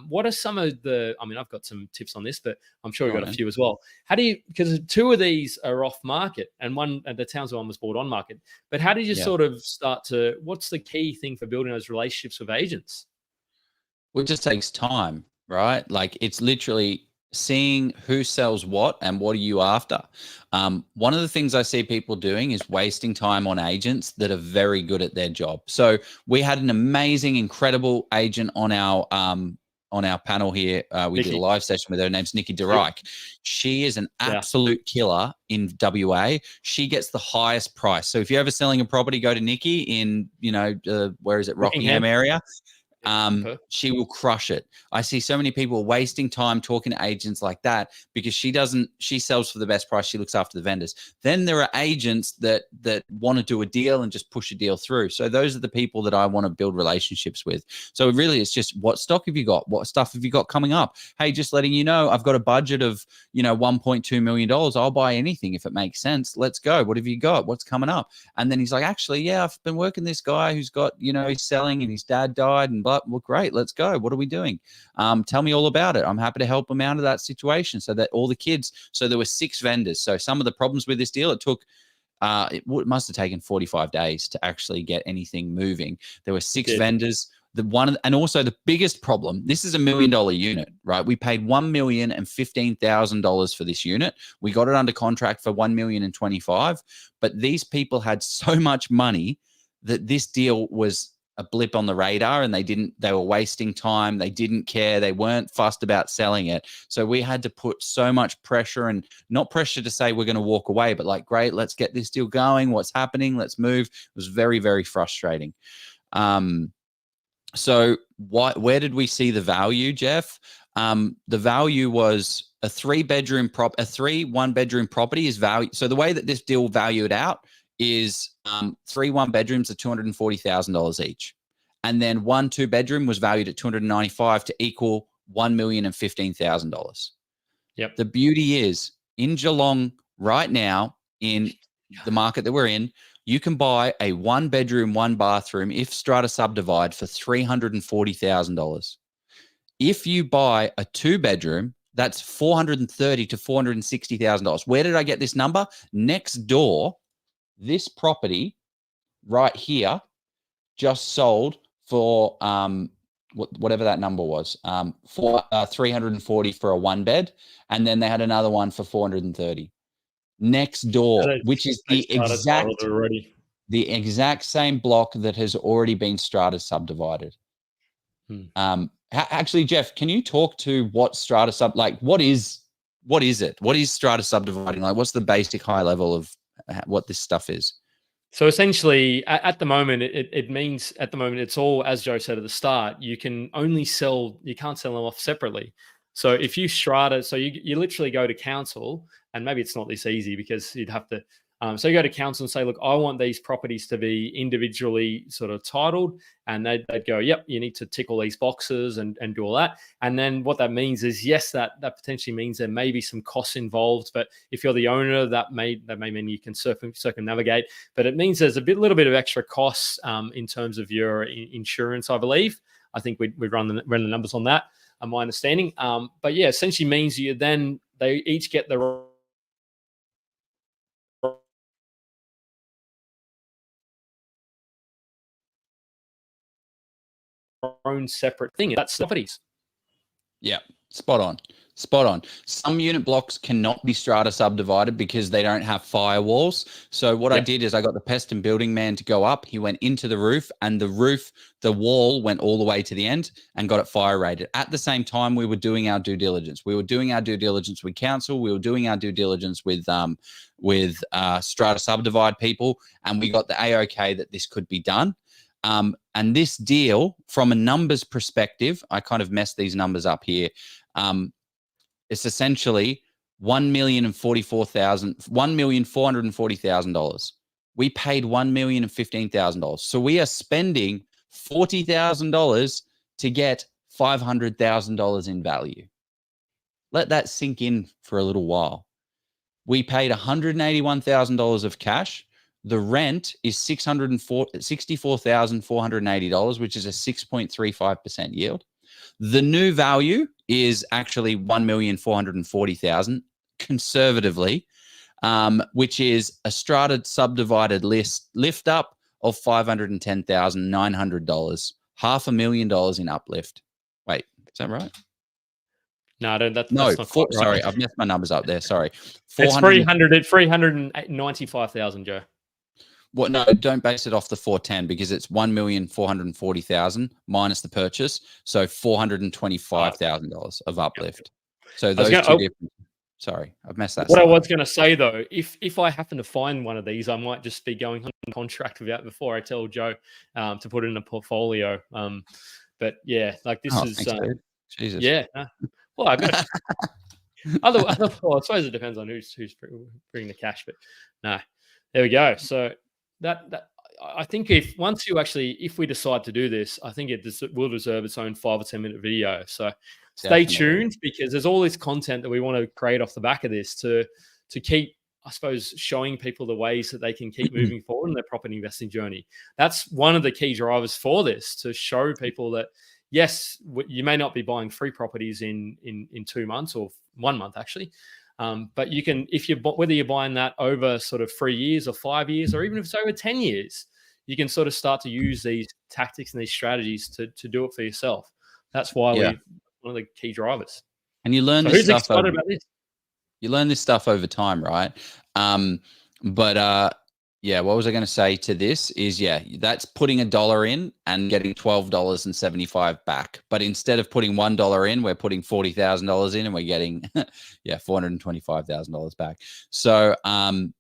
what are some of I've got some tips on this, but I'm sure you've got a few as well. Because 2 of these are off market and the Townsville one was bought on market, but how did you sort of what's the key thing for building those relationships with agents? Well, it just takes time, right? Like, it's literally seeing who sells what and what are you after. One of the things I see people doing is wasting time on agents that are very good at their job. So we had an amazing, incredible agent on our panel here. We did a live session with her. Her name's Nikki DeRike. She is an absolute killer in WA. She gets the highest price. So if you're ever selling a property, go to Nikki in, where is it? Rockingham area. She will crush it. I see so many people wasting time talking to agents like that because she sells for the best price. She looks after the vendors. Then there are agents that want to do a deal and just push a deal through. So those are the people that I want to build relationships with. So really it's just, what stock have you got? What stuff have you got coming up? Hey, just letting you know, I've got a budget of, $1.2 million. I'll buy anything if it makes sense. Let's go. What have you got? What's coming up? And then he's like, actually, yeah, I've been working this guy who's got, he's selling and his dad died and blah. Well, great. Let's go. What are we doing? Tell me all about it. I'm happy to help them out of that situation. So that all the kids, so there were 6 vendors. So some of the problems with this deal, it took, it must have taken 45 days to actually get anything moving. There were 6 vendors. And also the biggest problem, this is $1 million unit, right? We paid $1,015,000 for this unit. We got it under contract for $1,025,000, but these people had so much money that this deal was a blip on the radar, and they were wasting time. They didn't care. They weren't fussed about selling it. So we had to put so much pressure, and not pressure to say we're going to walk away, but like, great, let's get this deal going. What's happening? Let's move. It was very, very frustrating. So where did we see the value, Jeff? The value was a 3-bedroom one-bedroom property is value. So the way that this deal valued out is 3 one-bedrooms are $240,000 each. And then 1 2-bedroom was valued at $295,000 to equal $1,015,000. Yep. The beauty is in Geelong right now, in the market that we're in, you can buy a 1-bedroom, 1-bathroom, if strata subdivide, for $340,000. If you buy a 2-bedroom, that's $430,000 to $460,000. Where did I get this number? Next door, this property right here just sold for whatever that number was, for $340,000 for a 1-bed, and then they had another one for $430,000. Next door, which is the exact same block that has already been strata subdivided. Actually, Jeff, can you talk to what strata what is it? What is strata subdividing? Like, what's the basic high level of what this stuff is? So essentially, at the moment, it means at the moment it's all, as Joe said at the start, you can't sell them off separately. So if you strata, so you literally go to council, and maybe it's not this easy because you'd have to. So you go to council and say, look, I want these properties to be individually sort of titled, and they'd go, yep, you need to tick all these boxes and do all that. And then what that means is, yes, that potentially means there may be some costs involved, but if you're the owner, that may mean you can circumnavigate. But it means there's a little bit of extra costs in terms of your insurance, I believe. I think we'd run the numbers on that, my understanding. But yeah, essentially means they each get their own separate thing. That's properties. Yeah, spot on. Some unit blocks cannot be strata subdivided because they don't have firewalls. So what I did is I got the pest and building man to go up. He went into the roof, and the wall went all the way to the end and got it fire rated. At the same time, we were doing our due diligence. We were doing our due diligence with council. We were doing our due diligence with strata subdivide people, and we got the AOK that this could be done. And this deal, from a numbers perspective, I kind of messed these numbers up here. It's essentially $1,440,000. We paid $1,015,000. So we are spending $40,000 to get $500,000 in value. Let that sink in for a little while. We paid $181,000 of cash. The rent is $64,480, which is a 6.35% yield. The new value is actually $1,440,000 conservatively, which is a strata subdivided lift up of $510,900, $500,000 in uplift. Wait, is that right? No, that's No, not quite right. sorry, I've messed my numbers up there. Sorry. It's 400. 395,000, Joe. What? No, don't base it off the 410 because it's 1,440,000 minus the purchase. So $425,000 of uplift. So those two different. Sorry, I've messed that. What I was going to say though, if I happen to find one of these, I might just be going on contract without before I tell Joe to put it in a portfolio. But yeah, like this is thanks, dude. Jesus. Yeah. Well, I got well, I suppose it depends on who's bringing the cash, but no, there we go. So that I think if we decide to do this, I think it will deserve its own 5 or 10 minute video. So stay tuned because there's all this content that we want to create off the back of this to keep, I suppose, showing people the ways that they can keep moving forward in their property investing journey. That's one of the key drivers for this, to show people that yes, you may not be buying 3 properties in 2 months or 1 month actually. But you can, whether you're buying that over sort of 3 years or 5 years, or even if it's over 10 years, you can sort of start to use these tactics and these strategies to do it for yourself. That's why one of the key drivers. And you learn this stuff. About this? You learn this stuff over time, right? What was I going to say to this is, that's putting $1 in and getting $12.75 back. But instead of putting $1 in, we're putting $40,000 in and we're getting, $425,000 back. So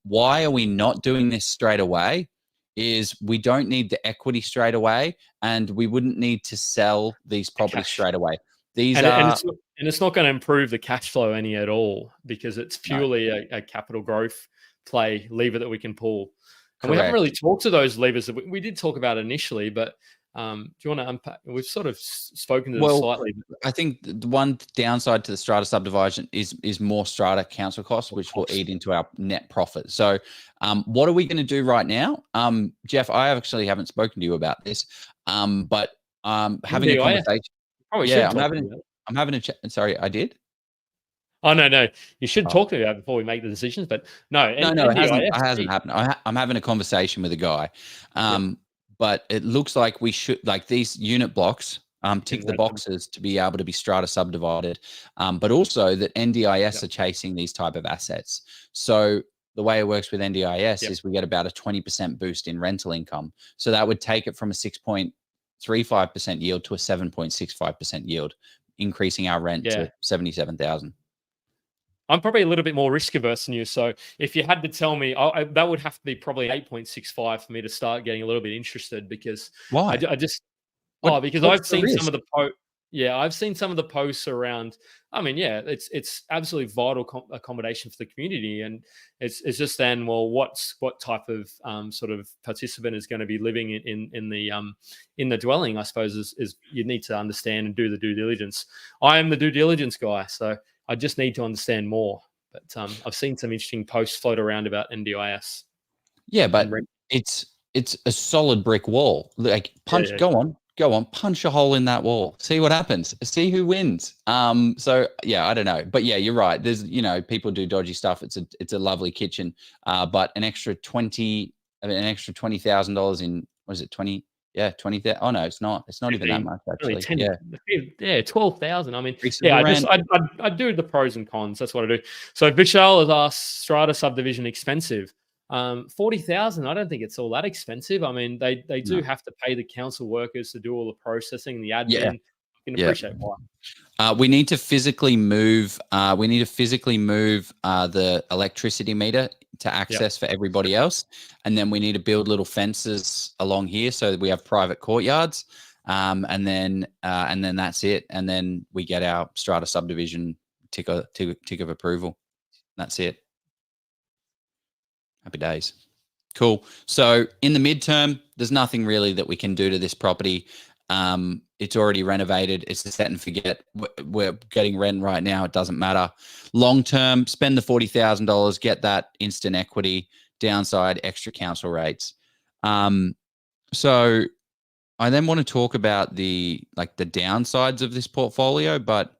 why are we not doing this straight away? Is we don't need the equity straight away, and we wouldn't need to sell these properties straight away. And it's not going to improve the cash flow any at all, because it's purely a capital growth lever that we can pull. And we haven't really talked to those levers that we did talk about initially, but do you want to unpack? We've sort of spoken to them slightly. I think the one downside to the strata subdivision is more strata council costs, which will eat into our net profit. So what are we going to do right now? Jeff, I actually haven't spoken to you about this, but having a conversation. I'm having a chat. Sorry, I did. Oh, no. You should talk to me about it before we make the decisions. But no, it hasn't happened. I'm having a conversation with a guy. But it looks like we should, like, these unit blocks tick the boxes to be able to be strata subdivided, but also that NDIS are chasing these type of assets. So the way it works with NDIS is we get about a 20% boost in rental income. So that would take it from a 6.35% yield to a 7.65% yield, increasing our rent to $77,000. I'm probably a little bit more risk averse than you. So if you had to tell me, that would have to be probably 8.65 for me to start getting a little bit interested, because why? Because I've seen some of the I've seen some of the posts around. I mean, it's absolutely vital accommodation for the community, and it's just then, well, what type of sort of participant is going to be living in the dwelling? I suppose is you need to understand and do the due diligence. I am the due diligence guy, so I just need to understand more. But I've seen some interesting posts float around about NDIS. Yeah, but it's a solid brick wall. Like go on, punch a hole in that wall. See what happens. See who wins. So I don't know. But you're right. There's, people do dodgy stuff. It's a lovely kitchen. But an extra $20,000 in, was it 20? Yeah, 20,000. Oh no, it's not. It's not even that much actually. 12,000. I mean, I do the pros and cons. That's what I do. So Vishal has asked, strata subdivision expensive. 40,000. I don't think it's all that expensive. I mean, they do have to pay the council workers to do all the processing, the admin. Yeah. I can appreciate why. We need to physically move. The electricity meter to access for everybody else, and then we need to build little fences along here so that we have private courtyards. And then that's it. And then we get our strata subdivision tick of approval. That's it. Happy days. Cool. So in the midterm, there's nothing really that we can do to this property. It's already renovated. It's a set and forget. We're getting rent right now. It doesn't matter. Long term, spend the $40,000, get that instant equity, downside, extra council rates. So I then want to talk about the downsides of this portfolio, but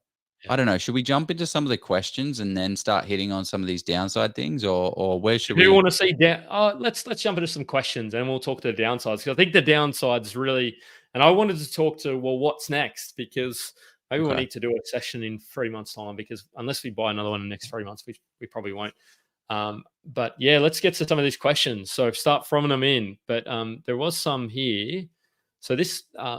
I don't know. Should we jump into some of the questions and then start hitting on some of these downside things, or where should we? Do you want to see let's jump into some questions and we'll talk to the downsides, because I think the downsides really, and I wanted to talk to, well, what's next? Because Maybe we'll Okay. need to do a session in 3 months' time, because unless we buy another one in the next 3 months, we probably won't. But yeah, let's get to some of these questions. So start throwing them in. But there was some here. So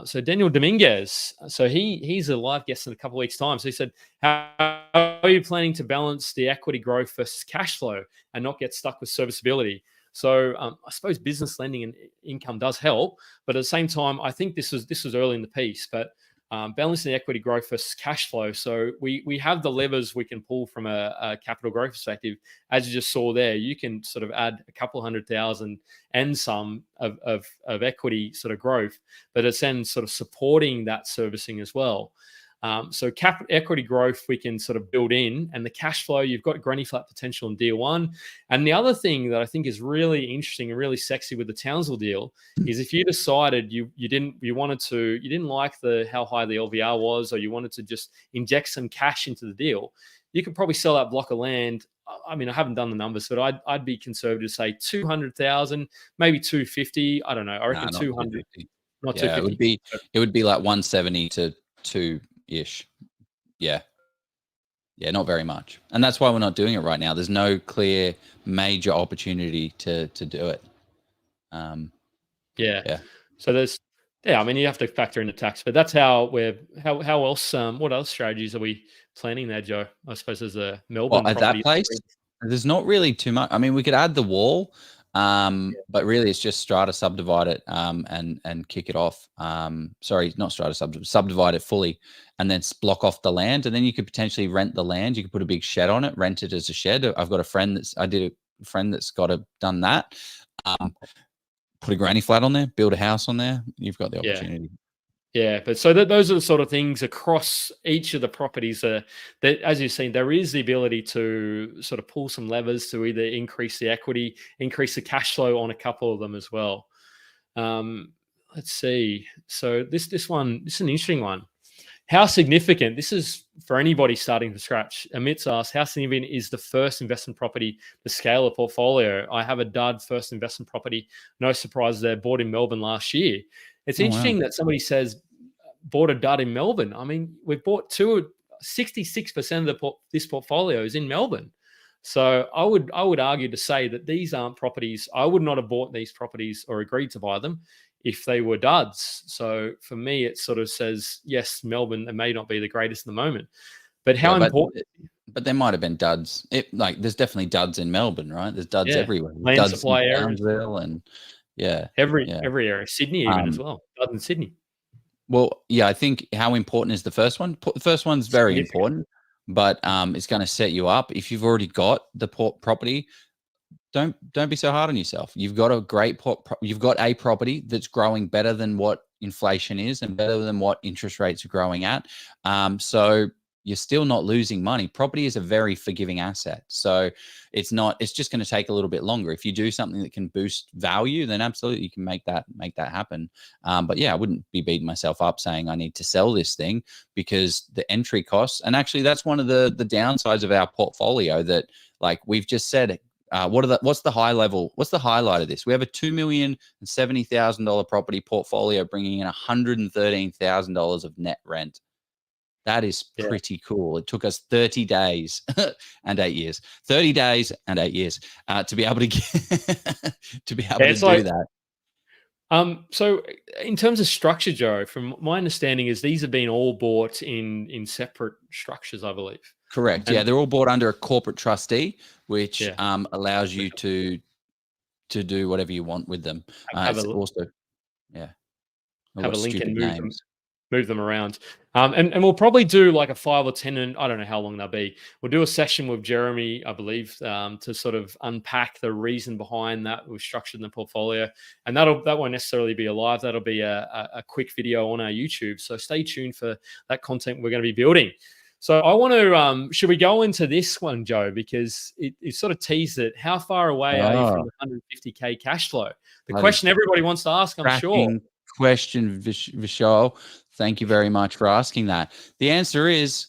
so Daniel Dominguez, so he's a live guest in a couple of weeks' time. So he said, how are you planning to balance the equity growth versus cash flow and not get stuck with serviceability? So I suppose business lending and income does help, but at the same time, I think this was early in the piece, but balancing the equity growth versus cash flow. So we have the levers we can pull from a capital growth perspective. As you just saw there, you can sort of add a couple 100,000 and some of equity sort of growth, but it's then sort of supporting that servicing as well. So equity growth we can sort of build in, and the cash flow, you've got granny flat potential in deal one. And the other thing that I think is really interesting and really sexy with the Townsville deal is if you decided you didn't like how high the LVR was, or you wanted to just inject some cash into the deal, you could probably sell that block of land. I mean, I haven't done the numbers, but I'd be conservative to say 200,000, maybe 250. I don't know. I reckon 200. Not 250. It would be like 170 to 2-ish. Yeah, not very much, and that's why we're not doing it right now. There's no clear major opportunity to do it. Yeah. So I mean, you have to factor in the tax, but that's how else? What other strategies are we planning there, Joe? I suppose there's a Melbourne at that place. There's not really too much. I mean, we could add the wall, but really it's just strata subdivide it and kick it off. Sorry, not strata subdivide it fully, and then block off the land, and then you could potentially rent the land. You could put a big shed on it, rent it as a shed. I've got a friend that's done that. Put a granny flat on there, build a house on there. You've got the opportunity. Yeah, but so those are the sort of things across each of the properties that, as you've seen, there is the ability to sort of pull some levers to either increase the equity, increase the cash flow on a couple of them as well. Let's see. So this is an interesting one. How significant, this is for anybody starting from scratch. Amit's asked, how significant is the first investment property to scale a portfolio? I have a dud first investment property. No surprise there, bought in Melbourne last year. It's interesting that somebody says bought a dud in Melbourne. I mean, we've bought 66% of this portfolio is in Melbourne. So I would argue to say that these aren't properties. I would not have bought these properties or agreed to buy them if they were duds. So for me, it sort of says, yes, Melbourne, it may not be the greatest in the moment, but how important. But there might have been duds. There's definitely duds in Melbourne, right? There's duds everywhere. Land duds supply in areas. Townsville and every area. Sydney even as well. Duds in Sydney. Well, yeah, I think how important is the first one? The first one's very important, but it's going to set you up. If you've already got the property, don't be so hard on yourself. You've got a property that's growing better than what inflation is and better than what interest rates are growing at. So you're still not losing money. Property is a very forgiving asset. So it's just going to take a little bit longer. If you do something that can boost value, then absolutely you can make that happen. But yeah, I wouldn't be beating myself up saying I need to sell this thing, because the entry costs, and actually that's one of the downsides of our portfolio that, like we've just said, what's the highlight of this? We have a $2,070,000 property portfolio bringing in $113,000 of net rent. That is pretty cool. It took us 30 days and 8 years. 30 days and 8 years to be able to do that. So in terms of structure, Joe, from my understanding is these have been all bought in separate structures, I believe. Correct. They're all bought under a corporate trustee, which allows you to do whatever you want with them. Have a link and move them around. And we'll probably do like a 5 or 10, and I don't know how long they'll be. We'll do a session with Jeremy, I believe, to sort of unpack the reason behind that we've structured in the portfolio. And that won't necessarily be a live. That'll be a quick video on our YouTube. So stay tuned for that content we're going to be building. So I want to, should we go into this one, Joe? Because it sort of teased it. How far away are you from the 150K cash flow? The question everybody wants to ask, I'm sure. Question, Vishal. Thank you very much for asking that. The answer is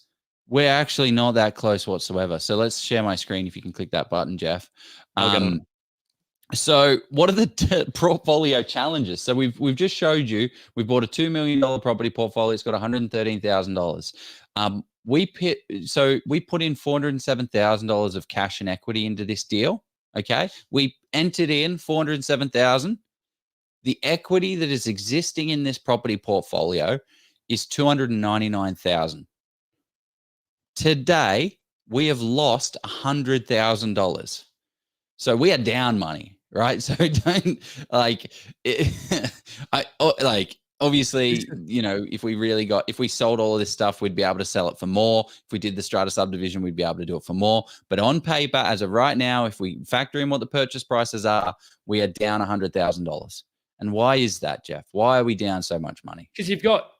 we're actually not that close whatsoever. So let's share my screen if you can click that button, Jeff. So what are the portfolio challenges? So we've just showed you we bought a $2 million property portfolio. It's got $113,000. We put in $407,000 of cash and equity into this deal. Okay, we entered in $407,000. The equity that is existing in this property portfolio is $299,000. Today we have lost $100,000. So we are down money, right? So don't like, obviously, if we sold all of this stuff, we'd be able to sell it for more. If we did the Strata subdivision, we'd be able to do it for more. But on paper, as of right now, if we factor in what the purchase prices are, we are down $100,000. And why is that, Jeff? Why are we down so much money? Because you've got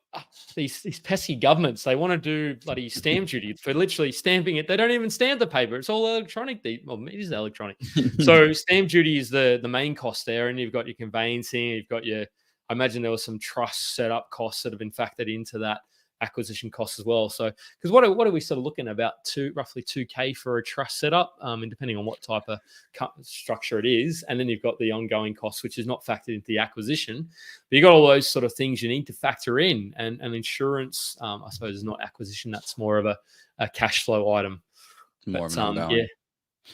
these pesky governments. They want to do bloody stamp duty for literally stamping it. They don't even stamp the paper. It's all electronic. Well, it is electronic. So stamp duty is the main cost there. And you've got your conveyancing. You've got I imagine there was some trust setup costs that have been factored into that acquisition costs as well. So, because what are we sort of looking at, about roughly $2,000 for a trust setup, and depending on what type of structure it is, and then you've got the ongoing costs, which is not factored into the acquisition. But you've got all those sort of things you need to factor in, and insurance, I suppose, is not acquisition. That's more of a cash flow item. More of an ongoing.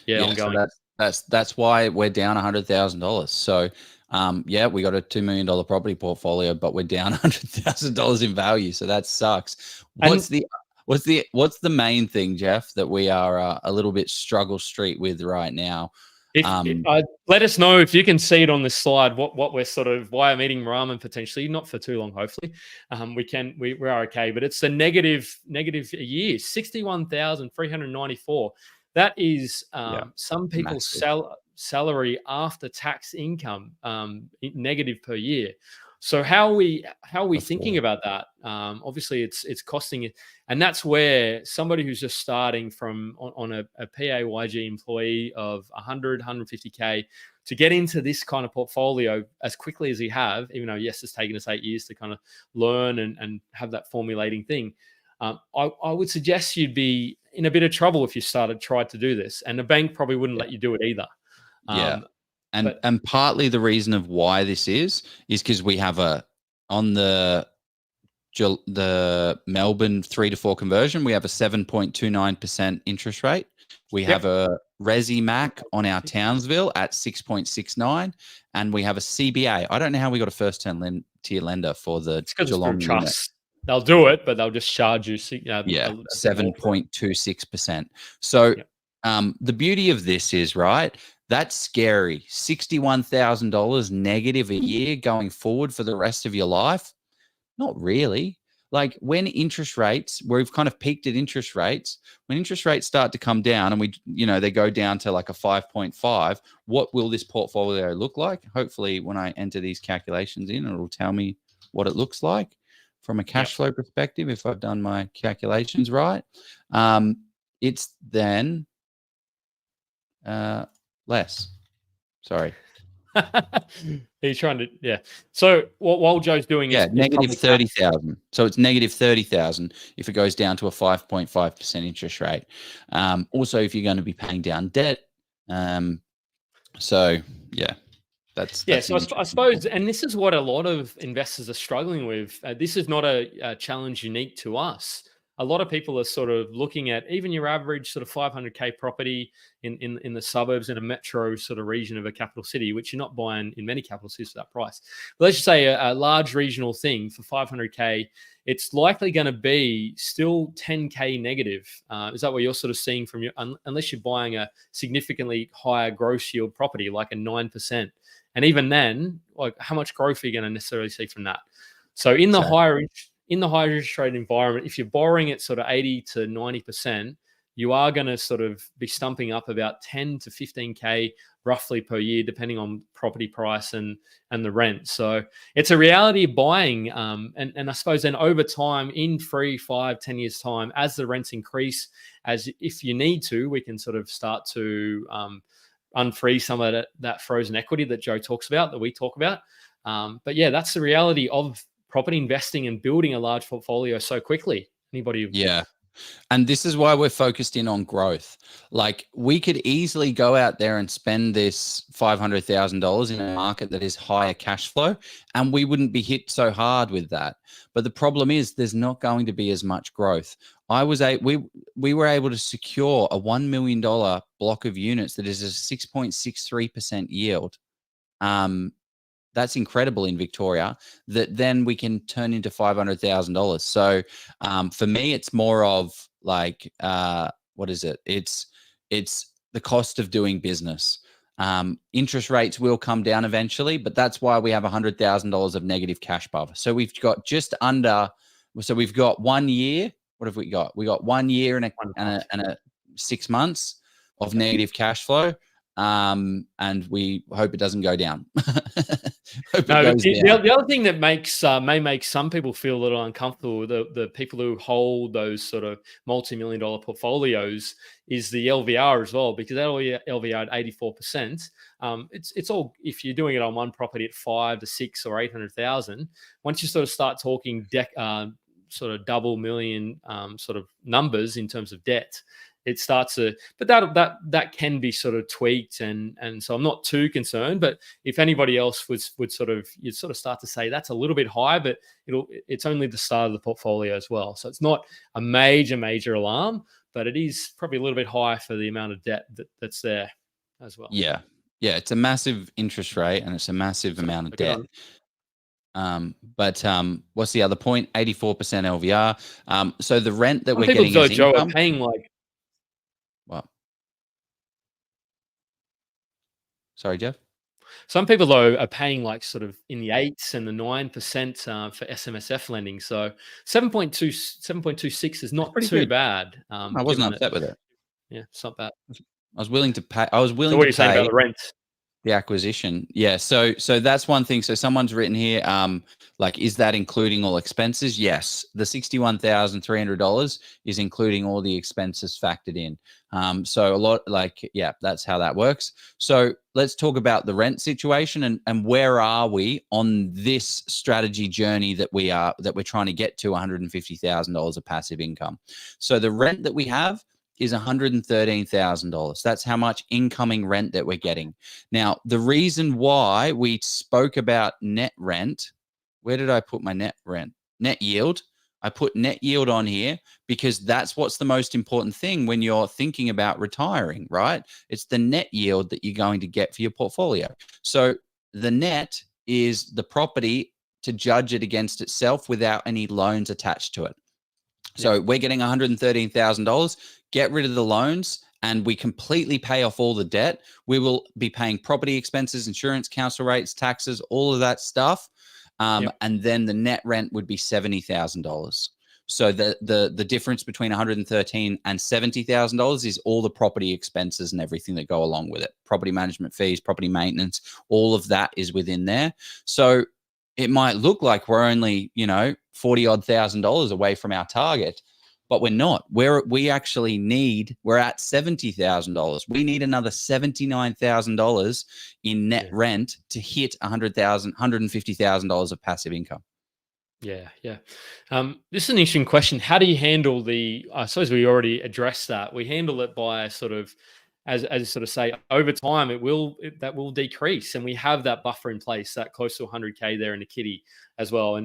Ongoing. So that's why we're down $100,000. So. We got a $2 million property portfolio, but we're down $100,000 in value. So that sucks. What's the main thing, Jeff, that we are a little bit struggle street with right now? Let us know if you can see it on this slide. What we're why I'm eating ramen potentially, not for too long. Hopefully, we are okay. But it's a negative a year, 61,394. That is some people's salary after tax income, negative per year. So how are we thinking about that? Obviously, it's costing it, and that's where somebody who's just starting from on a PAYG employee of 150K to get into this kind of portfolio as quickly as you have, even though yes, it's taken us 8 years to kind of learn and have that formulating thing. I would suggest you'd be in a bit of trouble if you tried to do this, and the bank probably wouldn't let you do it either. And partly the reason of why this is because we have on the Melbourne 3 to 4 conversion, we have a 7.29% interest rate. We have a Resi Mac on our Townsville at 6.69, and we have a CBA. I don't know how we got a first tier lender for the Geelong trust. They'll do it, but they'll just charge you. 7.26%. So the beauty of this is, right, that's scary. $61,000 negative a year going forward for the rest of your life? Not really. Like when interest rates, we've kind of peaked at interest rates, when interest rates start to come down and they go down to like a 5.5, what will this portfolio look like? Hopefully when I enter these calculations in, it'll tell me what it looks like from a cash flow perspective, if I've done my calculations right. It's then less. Sorry. He's trying to, So while Joe's doing it, negative 30,000. So it's negative 30,000 if it goes down to a 5.5% interest rate. Also, if you're going to be paying down debt. So I suppose, and this is what a lot of investors are struggling with. This is not a challenge unique to us. A lot of people are sort of looking at even your average sort of 500K property in the suburbs in a metro sort of region of a capital city, which you're not buying in many capital cities for that price. But let's just say a large regional thing for 500K, it's likely going to be still 10K negative. Is that what you're sort of seeing from unless you're buying a significantly higher gross yield property, like a 9%. And even then, like how much growth are you going to necessarily see from that? So in the higher interest rate environment, if you're borrowing at sort of 80 to 90%, you are going to sort of be stumping up about 10 to 15K roughly per year, depending on property price and the rent. So it's a reality of buying. And I suppose then over time, in 3, 5, 10 years time, as the rents increase, as if you need to, we can sort of start to unfreeze some of that frozen equity that Joe talks about, that we talk about. But that's the reality of property investing and building a large portfolio so quickly. Anybody? And this is why we're focused in on growth. Like, we could easily go out there and spend this $500,000 in a market that is higher cash flow, and we wouldn't be hit so hard with that. But the problem is there's not going to be as much growth. We were able to secure a $1 million block of units that is a 6.63% yield. That's incredible in Victoria, that then we can turn into $500,000. So for me, it's more of like, what is it? It's the cost of doing business. Interest rates will come down eventually, but that's why we have $100,000 of negative cash buffer. So we've got just under, so we've got 1 year. What have we got? We got 1 year and a 6 months of negative cash flow. And we hope it doesn't go down. The other thing that may make some people feel a little uncomfortable, the people who hold those sort of multi-million-dollar portfolios, is the LVR as well, because that LVR at 84%. It's all, if you're doing it on one property at 5 to 6 or 800,000, once you sort of start talking sort of double million sort of numbers in terms of debt, it starts to, but that can be sort of tweaked, and so I'm not too concerned. But if anybody else would sort of, you'd sort of start to say that's a little bit high, but it's only the start of the portfolio as well. So it's not a major alarm, but it is probably a little bit high for the amount of debt that's there as well. Yeah, it's a massive interest rate and it's a massive amount of debt. But what's the other point? 84% LVR. So the rent that we're getting as Joe, income, are paying like. What? Sorry, Jeff? Some people, though, are paying like sort of in the 8s and the 9% for SMSF lending. So 7.26 is not too good. bad. I wasn't upset with it. Yeah, it's not bad. I was willing to pay. So what are you saying about the rent? The acquisition. Yeah. So that's one thing. So someone's written here, like, is that including all expenses? Yes. The $61,300 is including all the expenses factored in. So a lot, like, yeah, that's how that works. So let's talk about the rent situation and where are we on this strategy journey that we're trying to get to $150,000 of passive income. So the rent that we have is $113,000. That's how much incoming rent that we're getting. Now, the reason why we spoke about net rent, where did I put my net rent? Net yield. I put net yield on here because that's what's the most important thing when you're thinking about retiring, right? It's the net yield that you're going to get for your portfolio. So the net is the property to judge it against itself without any loans attached to it. So we're getting $113,000, get rid of the loans, and we completely pay off all the debt. We will be paying property expenses, insurance, council rates, taxes, all of that stuff. And then the net rent would be $70,000. So the difference between $113,000 and $70,000 is all the property expenses and everything that go along with it. Property management fees, property maintenance, all of that is within there. So it might look like we're only, $40,000 away from our target, but we're not. We're at $70,000. We need another $79,000 in net rent to hit $150,000 of passive income. Yeah. This is an interesting question. How do you handle I suppose we already addressed that. We handle it by sort of, as sort of say, over time, that will decrease, and we have that buffer in place, that close to 100K there in the kitty as well.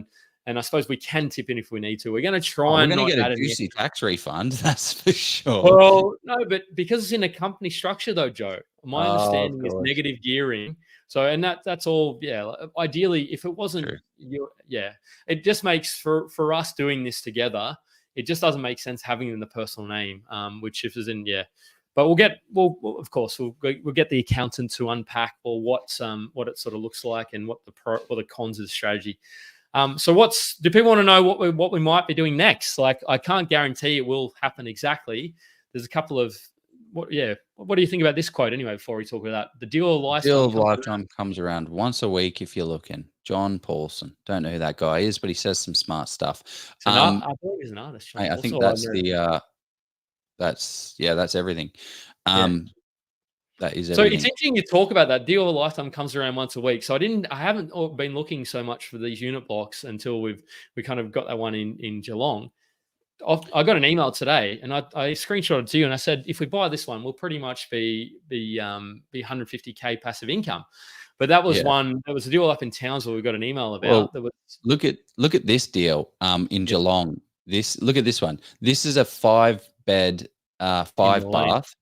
And I suppose we can tip in if we need to. We're going to try and not get a juicy tax refund, that's for sure. Well, no, but because it's in a company structure, though, Joe, my understanding is negative gearing. So, and that's all. Yeah, ideally, if it wasn't, it just makes for us doing this together. It just doesn't make sense having it in the personal name, which if is in But we'll get the accountant to unpack what it sort of looks like and what the cons of the strategy. So do people want to know what we might be doing next? Like, I can't guarantee it will happen exactly. There's a couple of what do you think about this quote anyway before we talk about that? The deal of lifetime. Deal of lifetime comes around once a week if you're looking. John Paulson. Don't know who that guy is, but he says some smart stuff. I believe he's an artist. I think that's that's everything. That is everything. So it's interesting you talk about that. Deal of a lifetime comes around once a week. So I haven't been looking so much for these unit blocks until we kind of got that one in Geelong. I got an email today, and I screenshotted to you, and I said, if we buy this one, we'll pretty much be 150K passive income. But that was one. There was a deal up in Townsville. We got an email about. Well, that was, look at this deal in Geelong. Look at this one. This is a 5-bed, 5-bath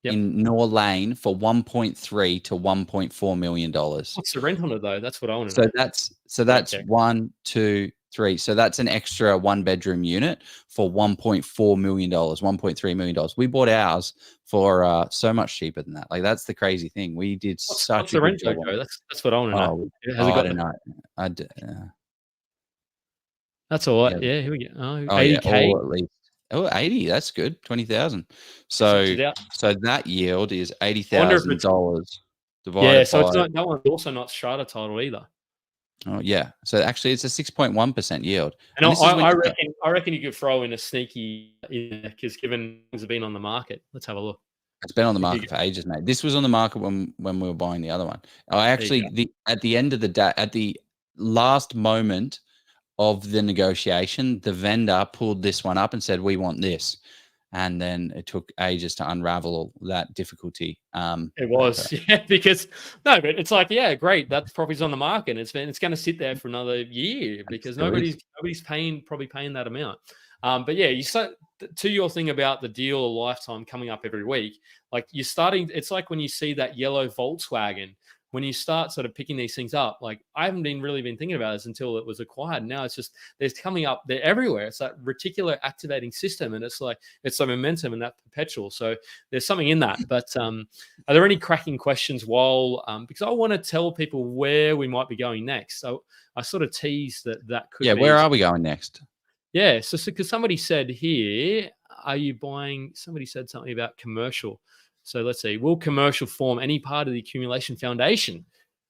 in Nor Lane for 1.3 to 1.4 million dollars. What's the rent on it though? That's what I want to know. That's 1, 2, 3. So that's an extra 1-bedroom unit for 1.4 million dollars, 1.3 million dollars. We bought ours for so much cheaper than that. Like, that's the crazy thing. We did what's the rent though, Joe? That's what I want to know. I don't know. That's all right. Yeah, here we go. 80K. Or at least 80. That's good. 20,000. So that yield is $80,000 divided. Yeah, so it's not that one's also not strata title either. Oh yeah. So actually, it's a 6.1% yield. And I reckon you could throw in a sneaky in there, because given things have been on the market. Let's have a look. It's been on the market for ages, mate. This was on the market when we were buying the other one. At the end of the day, at the last moment of the negotiation, the vendor pulled this one up and said, "We want this," and then it took ages to unravel that difficulty. It was, because but it's like, great, that property's on the market. It's going to sit there for another year because nobody's probably paying that amount. But you said to your thing about the deal or lifetime coming up every week, like you're starting. It's like when you see that yellow Volkswagen. When you start sort of picking these things up, like I haven't really been thinking about this until it was acquired. Now it's just, they're coming up, they're everywhere. It's that reticular activating system, and it's like, it's the momentum and that perpetual. So there's something in that. But are there any cracking questions because I want to tell people where we might be going next. So I sort of teased that could be. Where are we going next? Yeah. So because somebody said here, somebody said something about commercial. So let's see, will commercial form any part of the accumulation foundation?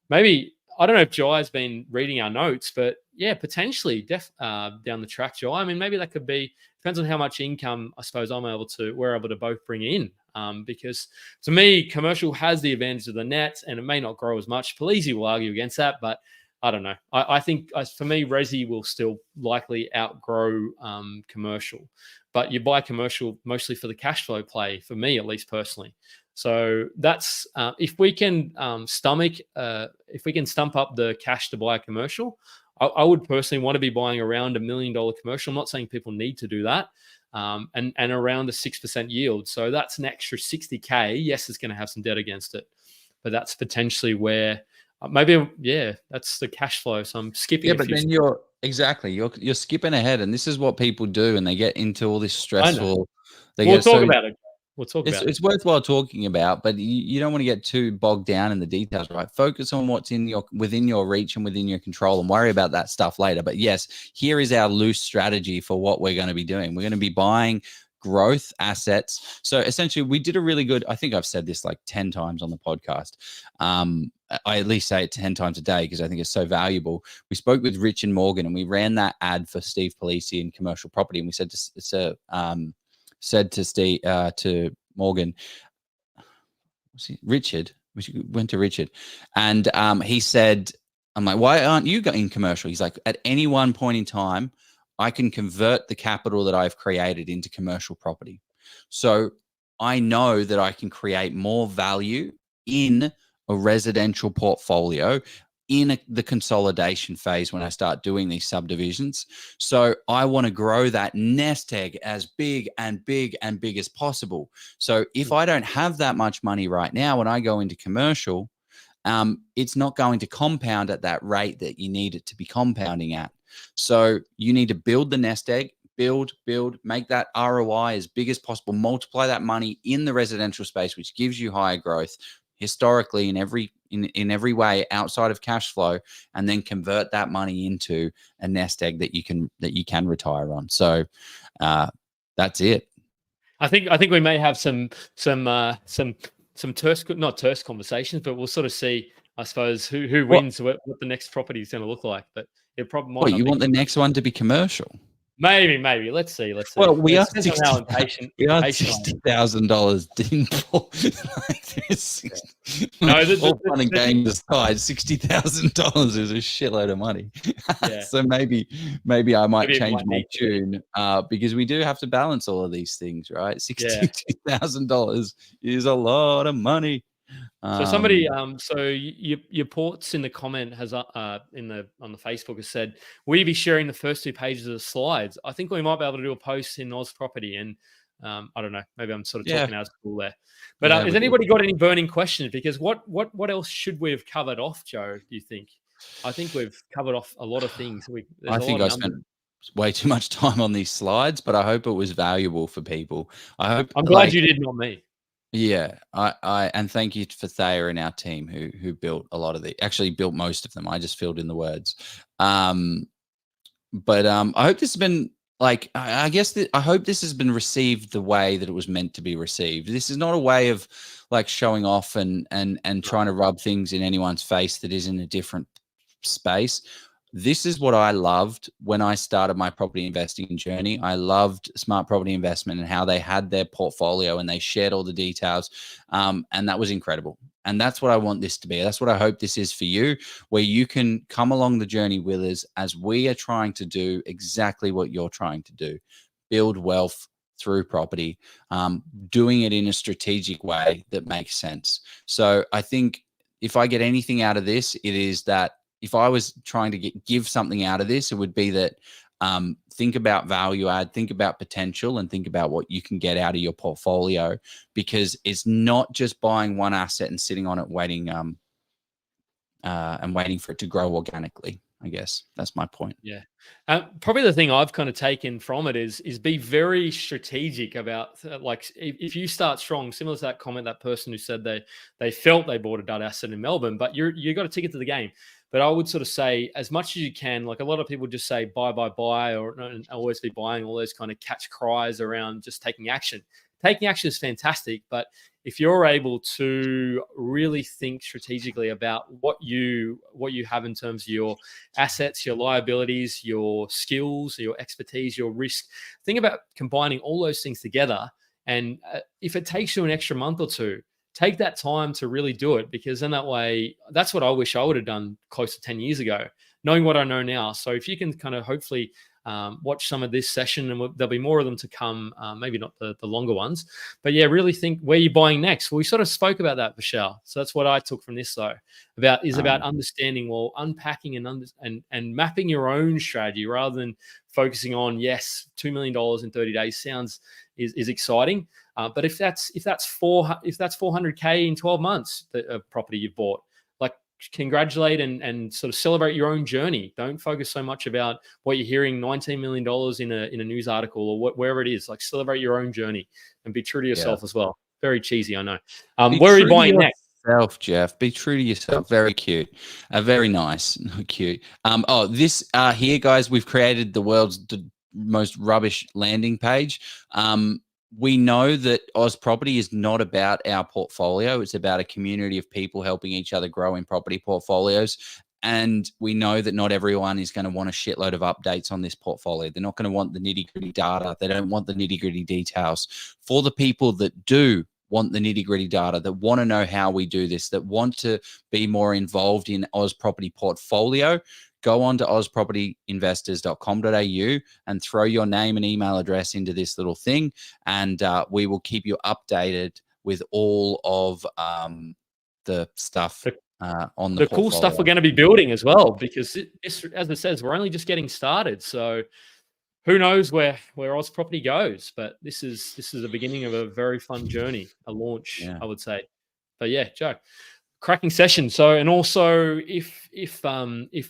Maybe, I don't know if Jai's been reading our notes, but potentially down the track, Jai. I mean, maybe that could be, depends on how much income I suppose we're able to both bring in. Because to me, commercial has the advantage of the net, and it may not grow as much. Polizzi will argue against that, but I don't know. I think for me, resi will still likely outgrow commercial. But you buy commercial mostly for the cash flow play, for me at least personally. So that's if we can stump up the cash to buy a commercial, I would personally want to be buying around $1 million commercial. I'm not saying people need to do that, and around a 6% yield. So that's an extra 60K. Yes, it's going to have some debt against it, but that's potentially where that's the cash flow. So I'm skipping. But then you're skipping ahead, and this is what people do, and they get into all this stressful. We'll talk about it. It's worthwhile talking about, but you don't want to get too bogged down in the details, right? Focus on what's within your reach and within your control, and worry about that stuff later. But yes, here is our loose strategy for what we're going to be doing. We're going to be buying growth assets. So essentially, we did a really good, I think I've said this like 10 times on the podcast. I at least say it 10 times a day because I think it's so valuable. We spoke with Rich and Morgan, and we ran that ad for Steve Polizzi in commercial property, and we said to Morgan, Richard, we went to Richard, and he said, I'm like, why aren't you in commercial? He's like, at any one point in time, I can convert the capital that I've created into commercial property. So I know that I can create more value in a residential portfolio in the consolidation phase when I start doing these subdivisions. So I want to grow that nest egg as big and big and big as possible. So if I don't have that much money right now, when I go into commercial, it's not going to compound at that rate that you need it to be compounding at. So you need to build the nest egg, build, make that ROI as big as possible, multiply that money in the residential space, which gives you higher growth historically in every way outside of cash flow, and then convert that money into a nest egg that you can retire on. So that's it. I think we may have some terse, not terse conversations, but we'll sort of see, I suppose, who wins, what the next property is going to look like. But it probably might. You want the next one to be commercial? Maybe. Let's see. Well, we It are depends on how impatient. we are impatient I am. $60,000 in for like this. No, All fun and games aside, $60,000 is a shitload of money. Yeah. So maybe I might Maybe it change might my need to be. tune because we do have to balance all of these things, right? $62,000 is a lot of money. So somebody, so your ports in the comment has on the Facebook has said, will you be sharing the first 2 pages of the slides? I think we might be able to do a post in Oz Property, and I don't know, maybe I'm sort of talking out of school there. But has anybody got any burning questions? Because what else should we have covered off, Joe? Do you think? I think we've covered off a lot of things. I think I spent way too much time on these slides, but I hope it was valuable for people. I'm glad you did, not me. Yeah, I and thank you for Thayer and our team who built a lot of actually built most of them. I just filled in the words. But I hope this has been like, I guess I hope this has been received the way that it was meant to be received. This is not a way of like showing off and trying to rub things in anyone's face that is in a different space. This is what I loved when I started my property investing journey. I loved Smart Property Investment and how they had their portfolio and they shared all the details. And that was incredible. And that's what I want this to be. That's what I hope this is for you, where you can come along the journey with us as we are trying to do exactly what you're trying to do, build wealth through property, doing it in a strategic way that makes sense. So I think if I get anything out of this, it is that if I was trying to give something out of this, it would be that think about value add, think about potential, and think about what you can get out of your portfolio, because it's not just buying one asset and sitting on it waiting and waiting for it to grow organically. I guess that's my point. Yeah. Probably the thing I've kind of taken from it is be very strategic about like if you start strong, similar to that comment, that person who said they felt they bought a dud asset in Melbourne, but you got a ticket to the game. But I would sort of say as much as you can, like a lot of people just say buy, or always be buying, all those kind of catch cries around just taking action. Taking action is fantastic, but if you're able to really think strategically about what you have in terms of your assets, your liabilities, your skills, your expertise, your risk, think about combining all those things together. And if it takes you an extra month or two, take that time to really do it, because in that way, that's what I wish I would have done close to 10 years ago, knowing what I know now. So if you can kind of hopefully watch some of this session, and there'll be more of them to come, maybe not the longer ones, but yeah, really think where you're buying next. Well, we sort of spoke about that, Michelle. So that's what I took from this though, about understanding, well, unpacking and mapping your own strategy rather than focusing on, yes, $2 million in 30 days is exciting. But if that's 400K in 12 months, the property you've bought, like congratulate and sort of celebrate your own journey. Don't focus so much about what you're hearing $19 million in a news article or wherever it is. Like celebrate your own journey and be true to yourself as well. Very cheesy, I know. Where are you buying next? Jeff, be true to yourself. Very cute, very nice, cute. This here, guys, we've created the world's most rubbish landing page. We know that Oz Property is not about our portfolio. It's about a community of people helping each other grow in property portfolios. And we know that not everyone is going to want a shitload of updates on this portfolio. They're not going to want the nitty-gritty data. They don't want the nitty-gritty details. For the people that do want the nitty-gritty data, that want to know how we do this, that want to be more involved in Oz Property portfolio, go on to ozpropertyinvestors.com.au and throw your name and email address into this little thing, and we will keep you updated with all of the stuff on the cool stuff we're going to be building as well, because this, as it says, we're only just getting started. So who knows where Oz Property goes, but this is the beginning of a very fun journey, a launch, I would say. But yeah, Joe, cracking session. So, and also if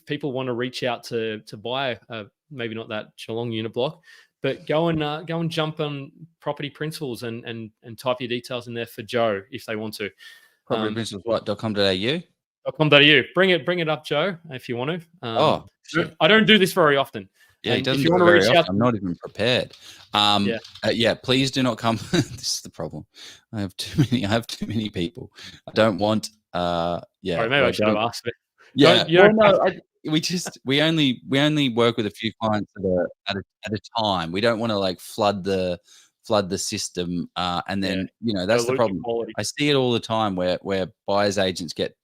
people want to reach out to buy maybe not that Geelong unit block, but go and jump on Property Principles and type your details in there for Joe if they want to. Propertyprinciples.com.au. .com.au. Bring it up, Joe, if you want to. I don't do this very often. Yeah, he doesn't do it very often. I'm not even prepared. Please do not come. This is the problem. I have too many people. I don't want. Sorry, maybe I should have asked it. Yeah. we only work with a few clients at a time. We don't want to like flood the system, and then that's the Dilute your problem. quality. I see it all the time where buyers agents get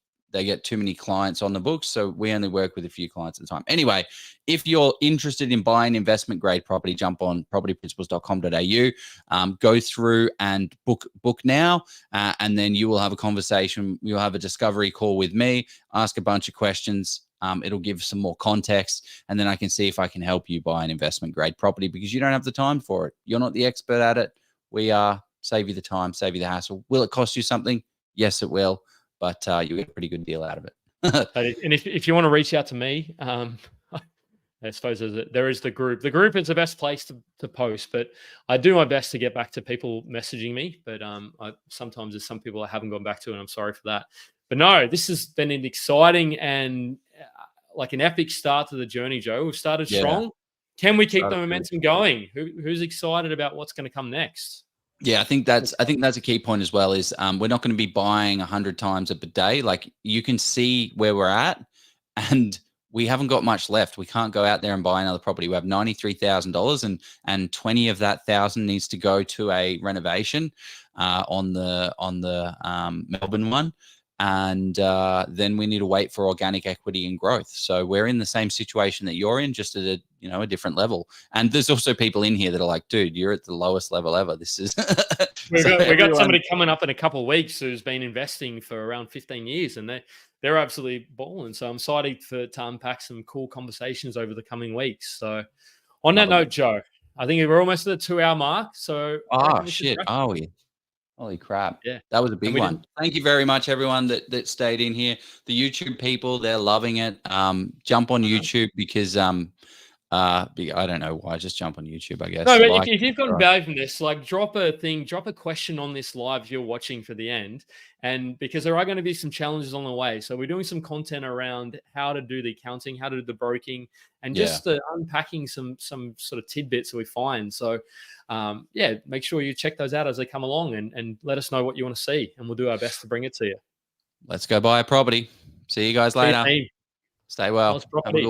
too many clients on the books, so we only work with a few clients at a time. Anyway, if you're interested in buying investment grade property, jump on propertyprinciples.com.au, go through and book now, and then you will have a conversation. You'll have a discovery call with me, ask a bunch of questions. It'll give some more context, and then I can see if I can help you buy an investment grade property, because you don't have the time for it. You're not the expert at it. We are. Save you the time, save you the hassle. Will it cost you something? Yes, it will. But you get a pretty good deal out of it. And if you want to reach out to me, I suppose there is the group. The group is the best place to post, but I do my best to get back to people messaging me. But sometimes there's some people I haven't gone back to, and I'm sorry for that. But no, this has been an exciting and like an epic start to the journey, Joe. We've started strong. Can we keep the momentum going? Who's excited about what's going to come next? Yeah, I think that's a key point as well. Is we're not going to be buying 100 times a day. Like, you can see where we're at, and we haven't got much left. We can't go out there and buy another property. We have $93,000, and 20 of that thousand needs to go to a renovation on the Melbourne one, and then we need to wait for organic equity and growth. So we're in the same situation that you're in, just at a different level. And there's also people in here that are like, dude, you're at the lowest level ever. This is we got somebody coming up in a couple of weeks who's been investing for around 15 years, and they're absolutely balling. So I'm excited to unpack some cool conversations over the coming weeks. So on that note, Joe, I think we're almost at the 2-hour mark. So shit, are we? Holy crap. Yeah. That was a big one. Thank you very much, everyone that stayed in here. The YouTube people, they're loving it. Jump on YouTube, because I don't know why. Just jump on YouTube, I guess. No, but if you've gotten value from this, like, drop a question on this live if you're watching for the end. And because there are going to be some challenges on the way. So we're doing some content around how to do the accounting, how to do the broking, and just unpacking some sort of tidbits that we find. So make sure you check those out as they come along, and let us know what you want to see, and we'll do our best to bring it to you. Let's go buy a property. See you guys later. Stay well. Have a good one.